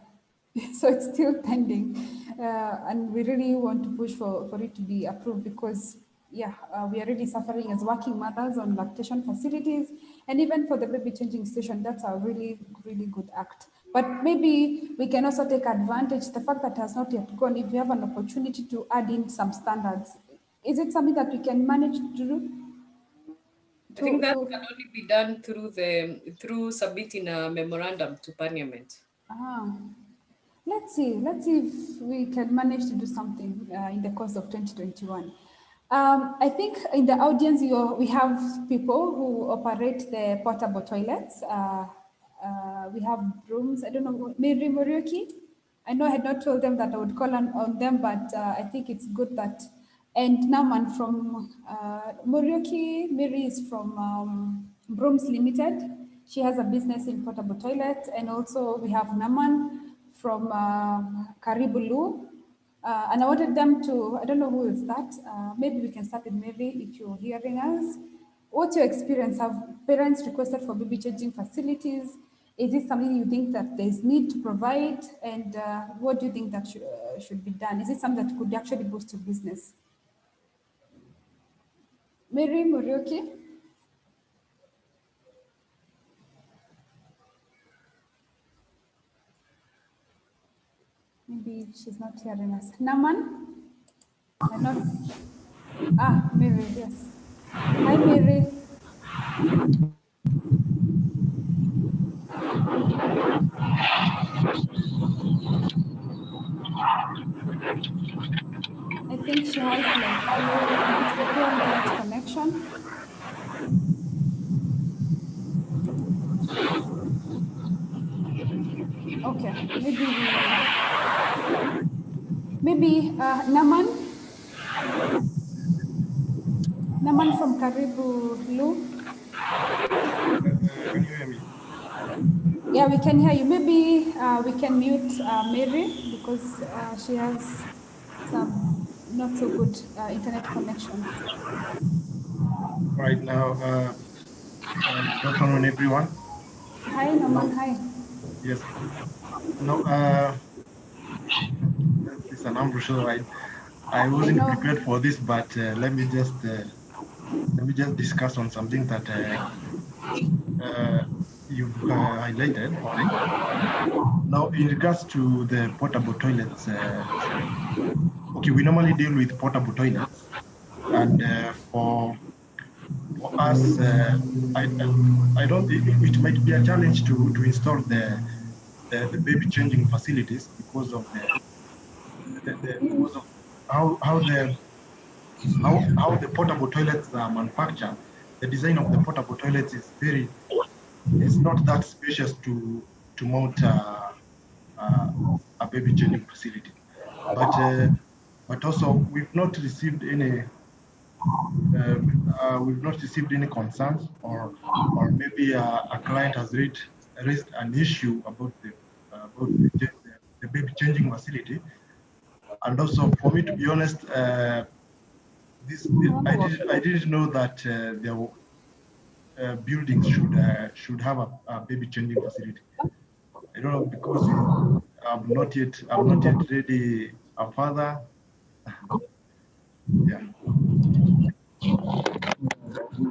so it's still pending. And we really want to push for it to be approved because, yeah, we are really suffering as working mothers on lactation facilities. And even for the baby changing station, that's a really, really good act. But maybe we can also take advantage, the fact that it has not yet gone, if we have an opportunity to add in some standards. Is it something that we can manage to do? I think that can only be done through submitting a memorandum to Parliament. Let's see if we can manage to do something in the course of 2021. I think in the audience we have people who operate the portable toilets. We have brooms. I don't know, Mary Morioki. I know I had not told them that I would call on them, but I think it's good that. And Naman from Morioki, Mary is from Brooms Limited. She has a business in portable toilets. And also we have Naman from Karibulu. And I wanted them to, I don't know who is that. Maybe we can start with Mary if you're hearing us. What's your experience? Have parents requested for baby changing facilities? Is this something you think that there's need to provide? And what do you think that should be done? Is it something that could actually boost your business? Mary Morioki? Maybe she's not hearing us. Naman? I know. Ah, Mary, yes. Hi, Mary. I think she has like a bit of a poor internet connection. Okay, maybe Naman? Naman from Karibu Lu. Can you hear me? Yeah, we can hear you. Maybe we can mute Mary because she has some not so good internet connection. Right now, good afternoon, everyone. Hi, Naman. Hi. Yes. No, it's an ambush, right? I I wasn't know. prepared for this, but let me just discuss on something that you've highlighted. Right now, in regards to the portable toilets, okay, we normally deal with portable toilets, and for us, I don't. It might be a challenge to install the baby changing facilities because of because of how the portable toilets are manufactured. The design of the portable toilets is not that spacious to mount a baby changing facility. But also we've not received any concerns, or maybe a client has raised an issue about the baby changing facility. And also, for me to be honest, I didn't know that the buildings should have a baby changing facility. I don't know, because I'm not yet ready a father. Yeah. Thank you.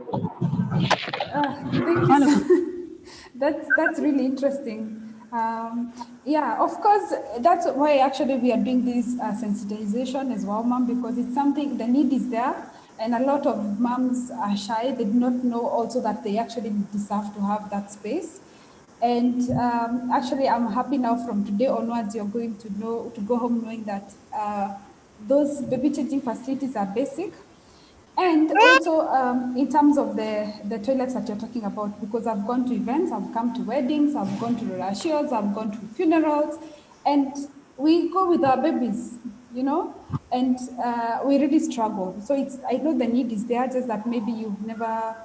That's really interesting. Yeah, of course, that's why actually we are doing this sensitization as well, mom, because it's something, the need is there, and a lot of moms are shy. They do not know also that they actually deserve to have that space. And actually, I'm happy now from today onwards, you're going to know to go home knowing that those baby changing facilities are basic. And also in terms of the toilets that you're talking about, because I've gone to events, I've come to weddings, I've gone to rashios, I've gone to funerals, and we go with our babies, you know, and we really struggle. So I know the need is there, just that maybe you've never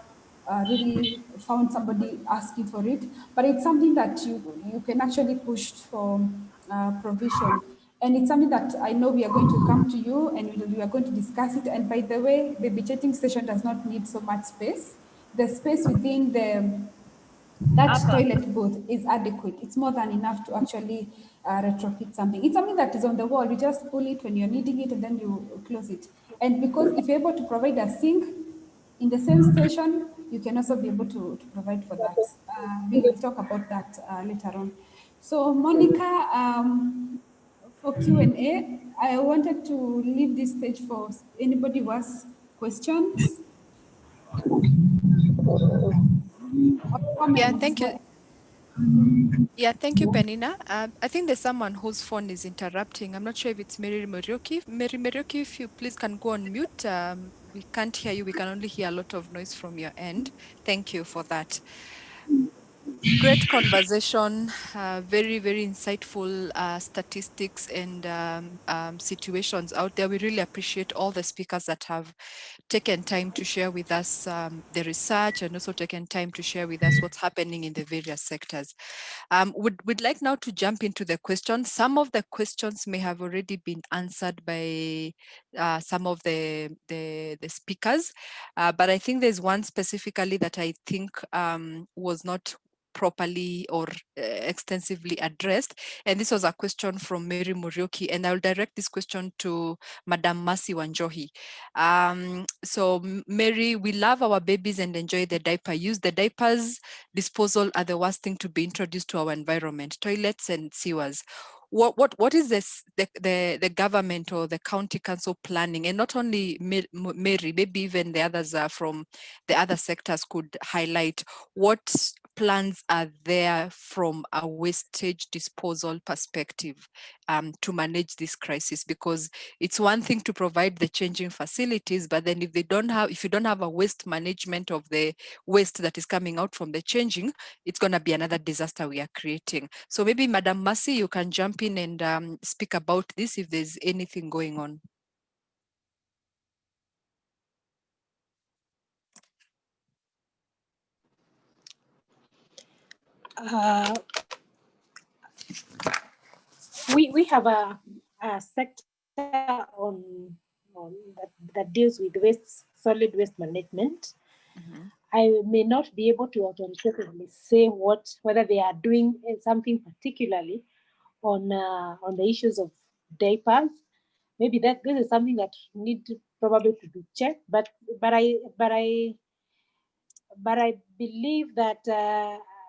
really found somebody asking for it, but it's something that you can actually push for provision. And it's something that I know we are going to come to you and we are going to discuss it. And by the way, baby chatting station does not need so much space. The space within that toilet booth is adequate. It's more than enough to actually retrofit something. It's something that is on the wall. You just pull it when you're needing it and then you close it. And because if you're able to provide a sink in the same station, you can also be able to provide for that. We will talk about that later on. So Monica, for Q&A, I wanted to leave this stage for anybody who has questions or Yeah, comments. thank you. Yeah, thank you, Penina. I think there's someone whose phone is interrupting. I'm not sure if it's Mary Morioki. Mary Morioki, if you please can go on mute. We can't hear you. We can only hear a lot of noise from your end. Thank you for that. Great conversation, very, very insightful statistics and situations out there. We really appreciate all the speakers that have taken time to share with us the research and also taken time to share with us what's happening in the various sectors. We'd like now to jump into the questions. Some of the questions may have already been answered by some of the speakers, but I think there's one specifically that I think was not properly or extensively addressed. And this was a question from Mary Murioki, and I'll direct this question to Madam Mercy Wanjohi. So Mary, we love our babies and enjoy the diaper use. The diapers disposal are the worst thing to be introduced to our environment, toilets and sewers. What is this the government or the county council planning? And not only Mary, maybe even the others from the other sectors could highlight what plans are there from a wastage disposal perspective to manage this crisis, because it's one thing to provide the changing facilities, but then if you don't have a waste management of the waste that is coming out from the changing, it's going to be another disaster we are creating. So maybe Madam Mercy, you can jump in and speak about this if there's anything going on. We have a sector that deals with solid waste management. Mm-hmm. I may not be able to authoritatively say whether they are doing something particularly on the issues of diapers. Maybe this is something that need probably to be checked. But I believe that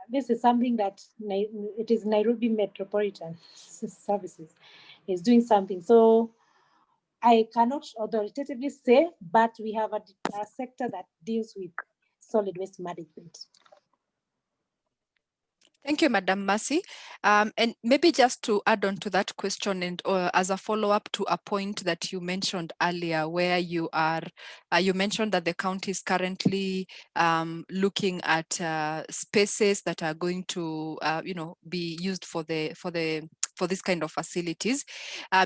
this is something that it is Nairobi Metropolitan Services is doing something. So I cannot authoritatively say, but we have a sector that deals with solid waste management. Thank you, Madam Mercy. And maybe just to add on to that question, and as a follow-up to a point that you mentioned earlier, where you mentioned that the county is currently looking at spaces that are going to, be used for this kind of facilities.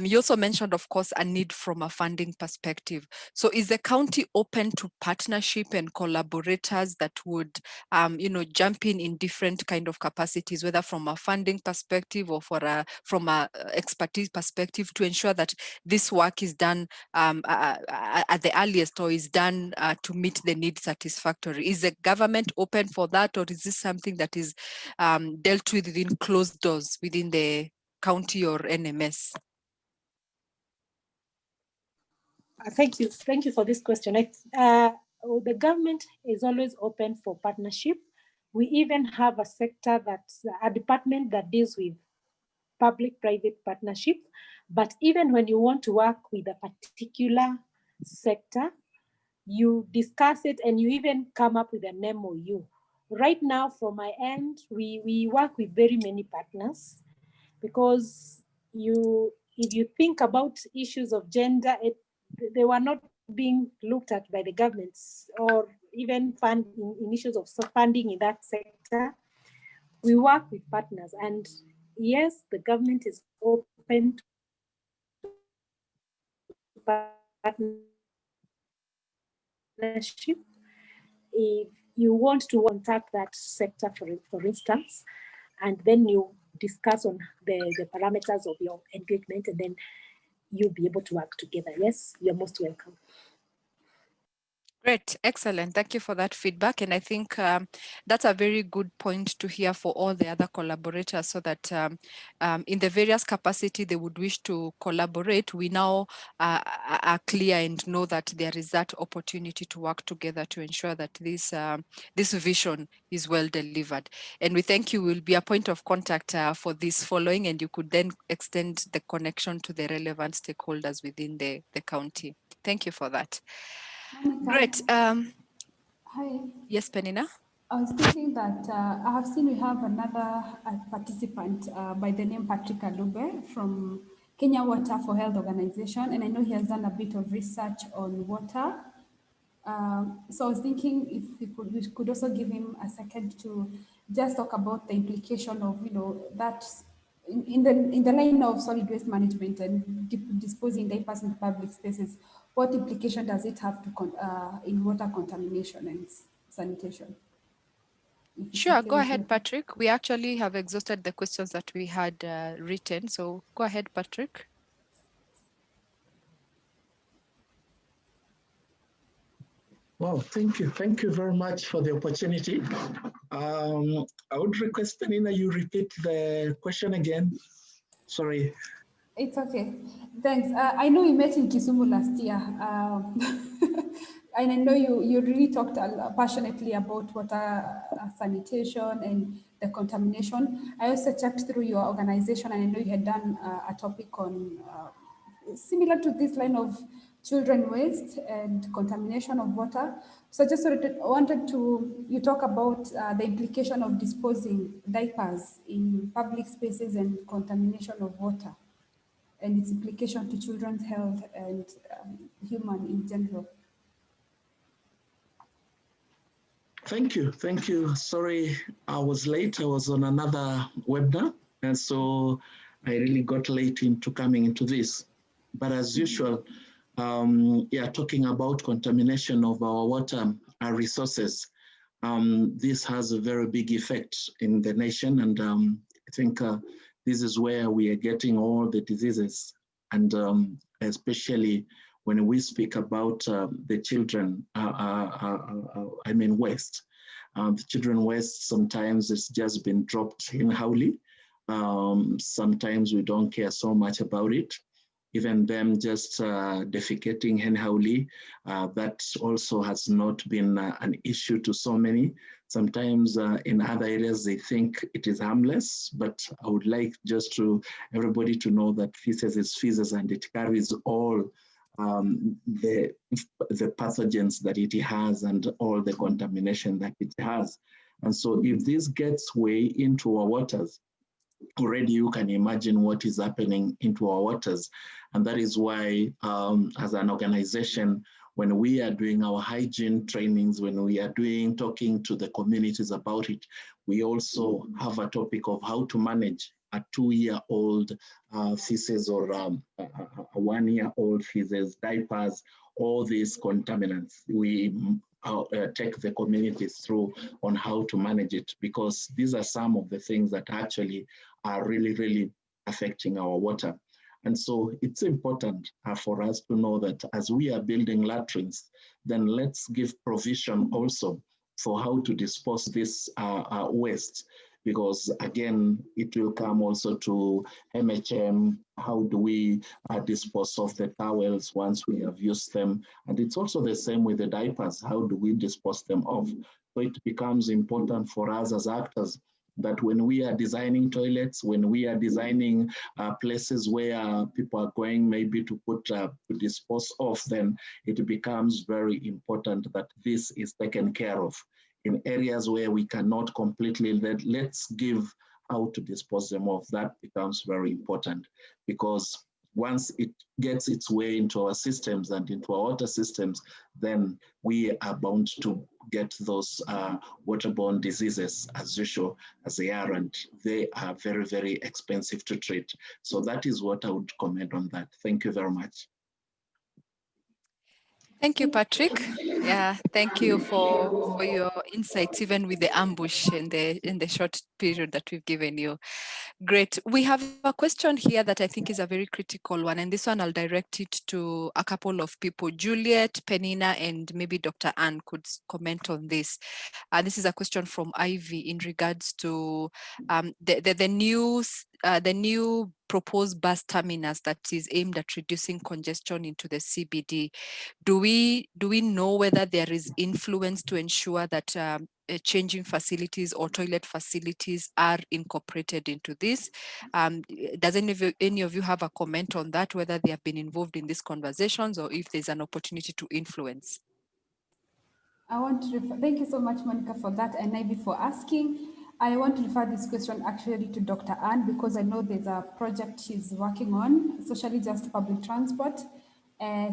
You also mentioned, of course, a need from a funding perspective. So is the county open to partnership and collaborators that would, jump in different kind of capacities, whether from a funding perspective or from a expertise perspective, to ensure that this work is done at the earliest, or is done to meet the need satisfactory? Is the government open for that, or is this something that is dealt with within closed doors within the county or NMS? Thank you for this question. The government is always open for partnership. We even have a department that deals with public-private partnership. But even when you want to work with a particular sector, you discuss it and you even come up with an MOU. Right now, from my end, we work with very many partners, because if you think about issues of gender, they were not being looked at by the governments, or even in issues of funding in that sector. We work with partners, and yes, the government is open to partnership. If you want to contact that sector, for instance, and then you discuss on the parameters of your engagement, and then you'll be able to work together. Yes, you're most welcome. Great, excellent. Thank you for that feedback. And I think that's a very good point to hear for all the other collaborators, so that in the various capacity they would wish to collaborate, we now are clear and know that there is that opportunity to work together to ensure that this vision is well delivered. And we thank you. Will be a point of contact for this following, and you could then extend the connection to the relevant stakeholders within the county. Thank you for that. Monika, great. Hi. Yes, Penina? I was thinking that I have seen we have another participant by the name Patrick Alube from Kenya Water for Health Organization, and I know he has done a bit of research on water. So I was thinking if we could also give him a second to just talk about the implication of, that in the line of solid waste management and disposing diapers in public spaces. What implication does it have to in water contamination and sanitation? Sure, go ahead, Patrick. We actually have exhausted the questions that we had written, so go ahead, Patrick. Wow, thank you. Thank you very much for the opportunity. I would request, Penina, you repeat the question again. Sorry. It's okay. Thanks. I know we met in Kisumu last year. And I know you really talked passionately about water sanitation and the contamination. I also checked through your organization, and I know you had done a topic on similar to this line of children waste and contamination of water. So I just wanted to, you talk about the implication of disposing diapers in public spaces and contamination of water and its implication to children's health and human in general. Thank you. Thank you. Sorry, I was late. I was on another webinar, and so I really got late into coming into this. But as usual, talking about contamination of our water resources, this has a very big effect in the nation, and I think this is where we are getting all the diseases, and especially when we speak about the children, waste. The children waste, sometimes it's just been dropped in Howley. Sometimes we don't care so much about it. Even them just defecating in Howley, that also has not been an issue to so many. Sometimes in other areas, they think it is harmless, but I would like just to everybody to know that feces is feces and it carries all the pathogens that it has and all the contamination that it has. And so if this gets way into our waters, already you can imagine what is happening into our waters. And that is why as an organization, when we are doing our hygiene trainings, when we are talking to the communities about it, we also have a topic of how to manage a 2-year-old feces or a 1-year-old feces, diapers, all these contaminants. We take the communities through on how to manage it, because these are some of the things that actually are really, really affecting our water. And so it's important for us to know that as we are building latrines, then let's give provision also for how to dispose this waste, because again, it will come also to MHM. How do we dispose of the towels once we have used them? And it's also the same with the diapers. How do we dispose them of? So it becomes important for us as actors that when we are designing toilets, when we are designing places where people are going maybe to put to dispose of, then it becomes very important that this is taken care of. In areas where we cannot completely let's give how to dispose them of. That becomes very important, because once it gets its way into our systems and into our water systems, then we are bound to get those waterborne diseases as usual as they are, and they are very, very expensive to treat. So that is what I would comment on that. Thank you very much. Thank you, Patrick. Yeah, thank you for your insights, even with the ambush in the short period that we've given you. Great. We have a question here that I think is a very critical one, and this one I'll direct it to a couple of people. Juliet, Penina, and maybe Dr. Ann could comment on this. This is a question from Ivy in regards to the new proposed bus terminus that is aimed at reducing congestion into the CBD. Do we know whether there is influence to ensure that changing facilities or toilet facilities are incorporated into this? Does any of you have a comment on that, whether they have been involved in these conversations or if there's an opportunity to influence? I want to thank you so much, Monika, for that, and Ivy for asking. I want to refer this question actually to Dr. Ann, because I know there's a project she's working on, socially just public transport,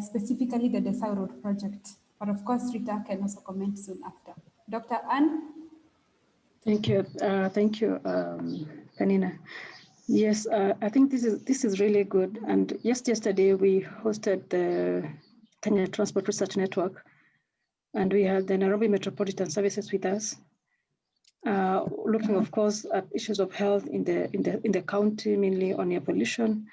specifically the Desai Road project. But of course, Rita can also comment soon after. Dr. Ann? Thank you, Penina. Yes, I think this is really good. And yesterday we hosted the Kenya Transport Research Network, and we had the Nairobi Metropolitan Services with us, looking, of course, at issues of health in the county, mainly on air pollution,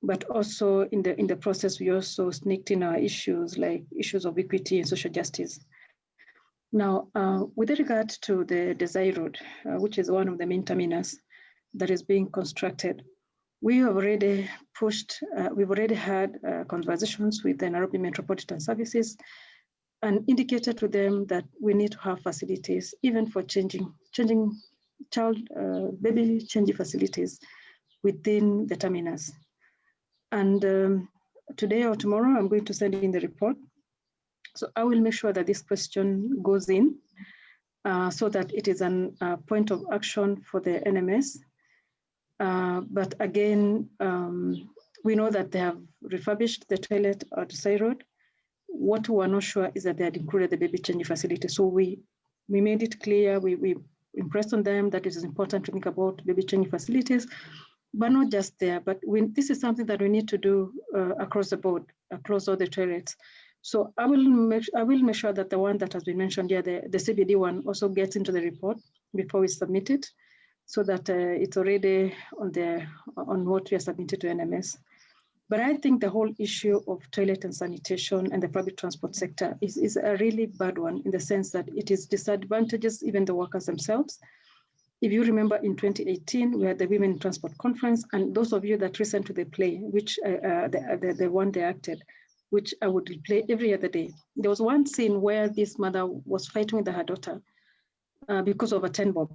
but also in the process we also sneaked in our issues like issues of equity and social justice. Now, with regard to the Desai Road, which is one of the main terminus that is being constructed, we have already pushed, we've already had conversations with the Nairobi Metropolitan Services and indicated to them that we need to have facilities, even for changing baby changing facilities within the terminus. And today or tomorrow, I'm going to send in the report. So I will make sure that this question goes in so that it is a point of action for the NMS. But again, we know that they have refurbished the toilet at Desai Road. What we are not sure is that they had included the baby changing facility. So we made it clear, we impressed on them that it is important to think about baby changing facilities, but not just there, but this is something that we need to do across the board, across all the toilets. So I will make sure that the one that has been mentioned here, the CBD one, also gets into the report before we submit it, so that it's already on what we are submitted to NMS. But I think the whole issue of toilet and sanitation and the public transport sector is a really bad one, in the sense that it is disadvantages even the workers themselves. If you remember, in 2018, we had the Women in Transport Conference, and those of you that listened to the play, which the one they acted, which I would replay every other day. There was one scene where this mother was fighting with her daughter because of a 10 bob,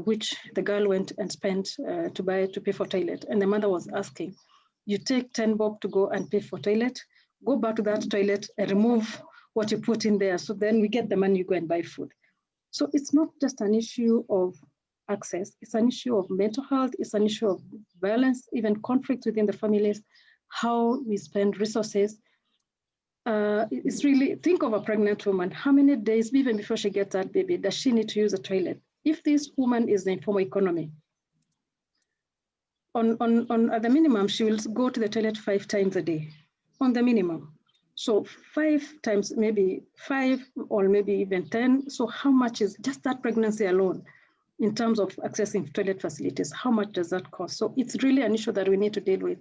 which the girl went and spent to pay for toilet. And the mother was asking, you take 10 bob to go and pay for toilet, go back to that toilet and remove what you put in there. So then we get the money, you go and buy food. So it's not just an issue of access, it's an issue of mental health, it's an issue of violence, even conflict within the families, how we spend resources. It's really, think of a pregnant woman, how many days, even before she gets that baby, does she need to use a toilet? If this woman is in the informal economy, at the minimum, she will go to the toilet 5 times a day, on the minimum. So 5 times, maybe 5 or maybe even 10. So how much is just that pregnancy alone in terms of accessing toilet facilities? How much does that cost? So it's really an issue that we need to deal with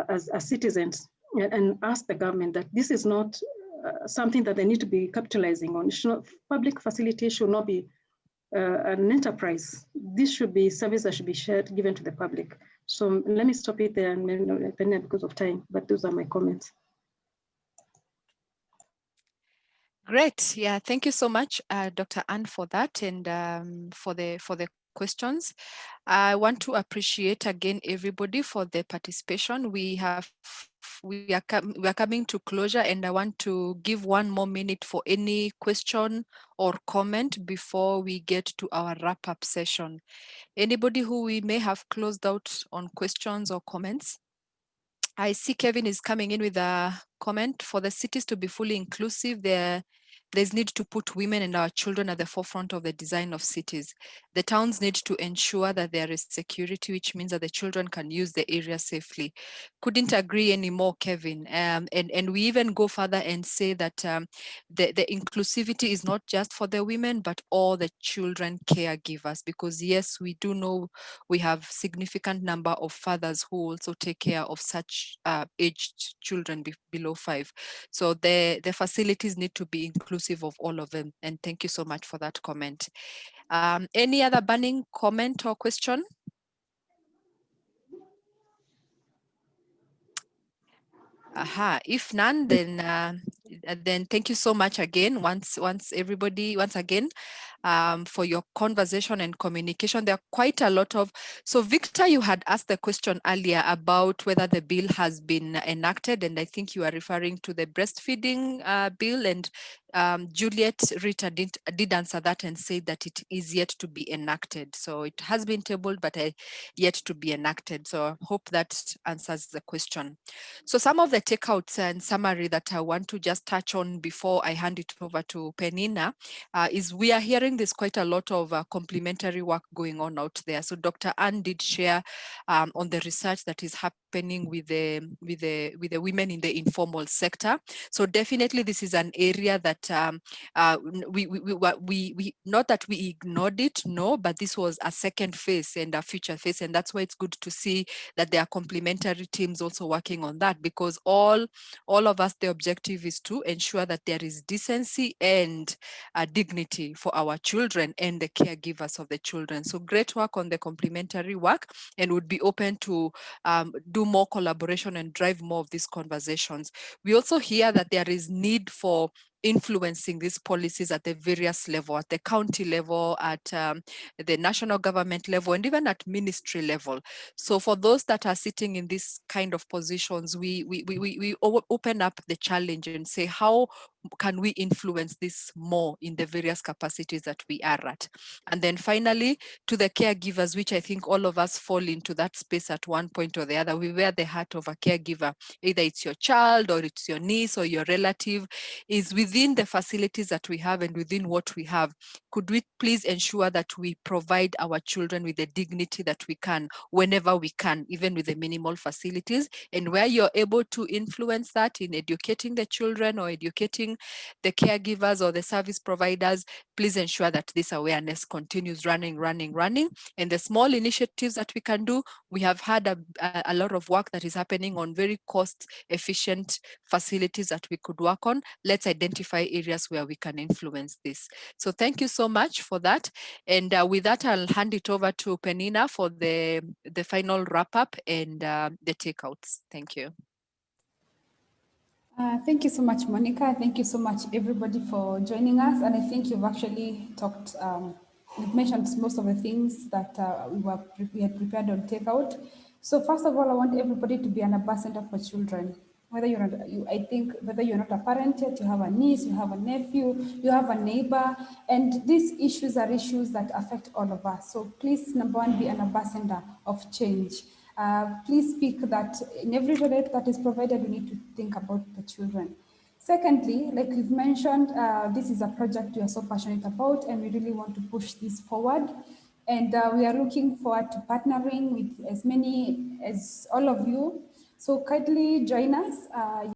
as citizens, and ask the government that this is not something that they need to be capitalizing on. Public facilities should not be an enterprise. This should be service that should be shared, given to the public. So let me stop it there, and maybe because of time, but those are my comments. Great. Yeah, thank you so much, Dr. Ann, for that, and for the questions. I want to appreciate again everybody for the participation. We are coming to closure, and I want to give 1 more minute for any question or comment before we get to our wrap-up session. Anybody who we may have closed out on questions or comments? I see Kevin is coming in with a comment. For the cities to be fully inclusive, there's need to put women and our children at the forefront of the design of cities. The towns need to ensure that there is security, which means that the children can use the area safely. Couldn't agree anymore, Kevin. And we even go further and say that the inclusivity is not just for the women, but all the children caregivers, because yes, we do know we have significant number of fathers who also take care of such aged children below 5. So the facilities need to be inclusive of all of them. And thank you so much for that comment. Any other burning comment or question? If none, then thank you so much again, once again, for your conversation and communication. There are quite a lot of, so Victor, you had asked the question earlier about whether the bill has been enacted, and I think you are referring to the breastfeeding bill, and Juliet Rita did answer that and said that it is yet to be enacted. So it has been tabled, but yet to be enacted. So I hope that answers the question. So some of the takeouts and summary that I want to just touch on before I hand it over to Penina is we are hearing there's quite a lot of complementary work going on out there. So Dr. Ann did share on the research that is happening happening with the women in the informal sector. So definitely this is an area that we not that we ignored it, no, but this was a second phase and a future phase, and that's why it's good to see that there are complementary teams also working on that, because all of us, the objective is to ensure that there is decency and dignity for our children and the caregivers of the children. So great work on the complementary work, and would be open to do more collaboration and drive more of these conversations. We also hear that there is need for influencing these policies at the various level, at the county level, at the national government level, and even at ministry level. So for those that are sitting in this kind of positions, we open up the challenge and say, how can we influence this more in the various capacities that we are at? And then finally, to the caregivers, which I think all of us fall into that space at one point or the other. We wear the heart of a caregiver, either it's your child or it's your niece or your relative, is within the facilities that we have and within what we have. Could we please ensure that we provide our children with the dignity that we can whenever we can, even with the minimal facilities? And where you're able to influence that in educating the children or educating the caregivers or the service providers, please ensure that this awareness continues running. And the small initiatives that we can do, we have had a lot of work that is happening on very cost efficient facilities that we could work on. Let's identify areas where we can influence this. So thank you so much for that. And with that, I'll hand it over to Penina for the final wrap up and the takeouts. Thank you. Thank you so much, Monica. Thank you so much, everybody, for joining us. And I think you've actually talked, you've mentioned most of the things that we had prepared on takeout. So first of all, I want everybody to be an ambassador for children. Whether you're not, I think whether you're not a parent yet, you have a niece, you have a nephew, you have a neighbor, and these issues are issues that affect all of us. So please, number one, be an ambassador of change. Please speak that in every toilet that is provided, we need to think about the children. Secondly, like we've mentioned, this is a project we are so passionate about, and we really want to push this forward. And we are looking forward to partnering with as many as all of you. So kindly join us.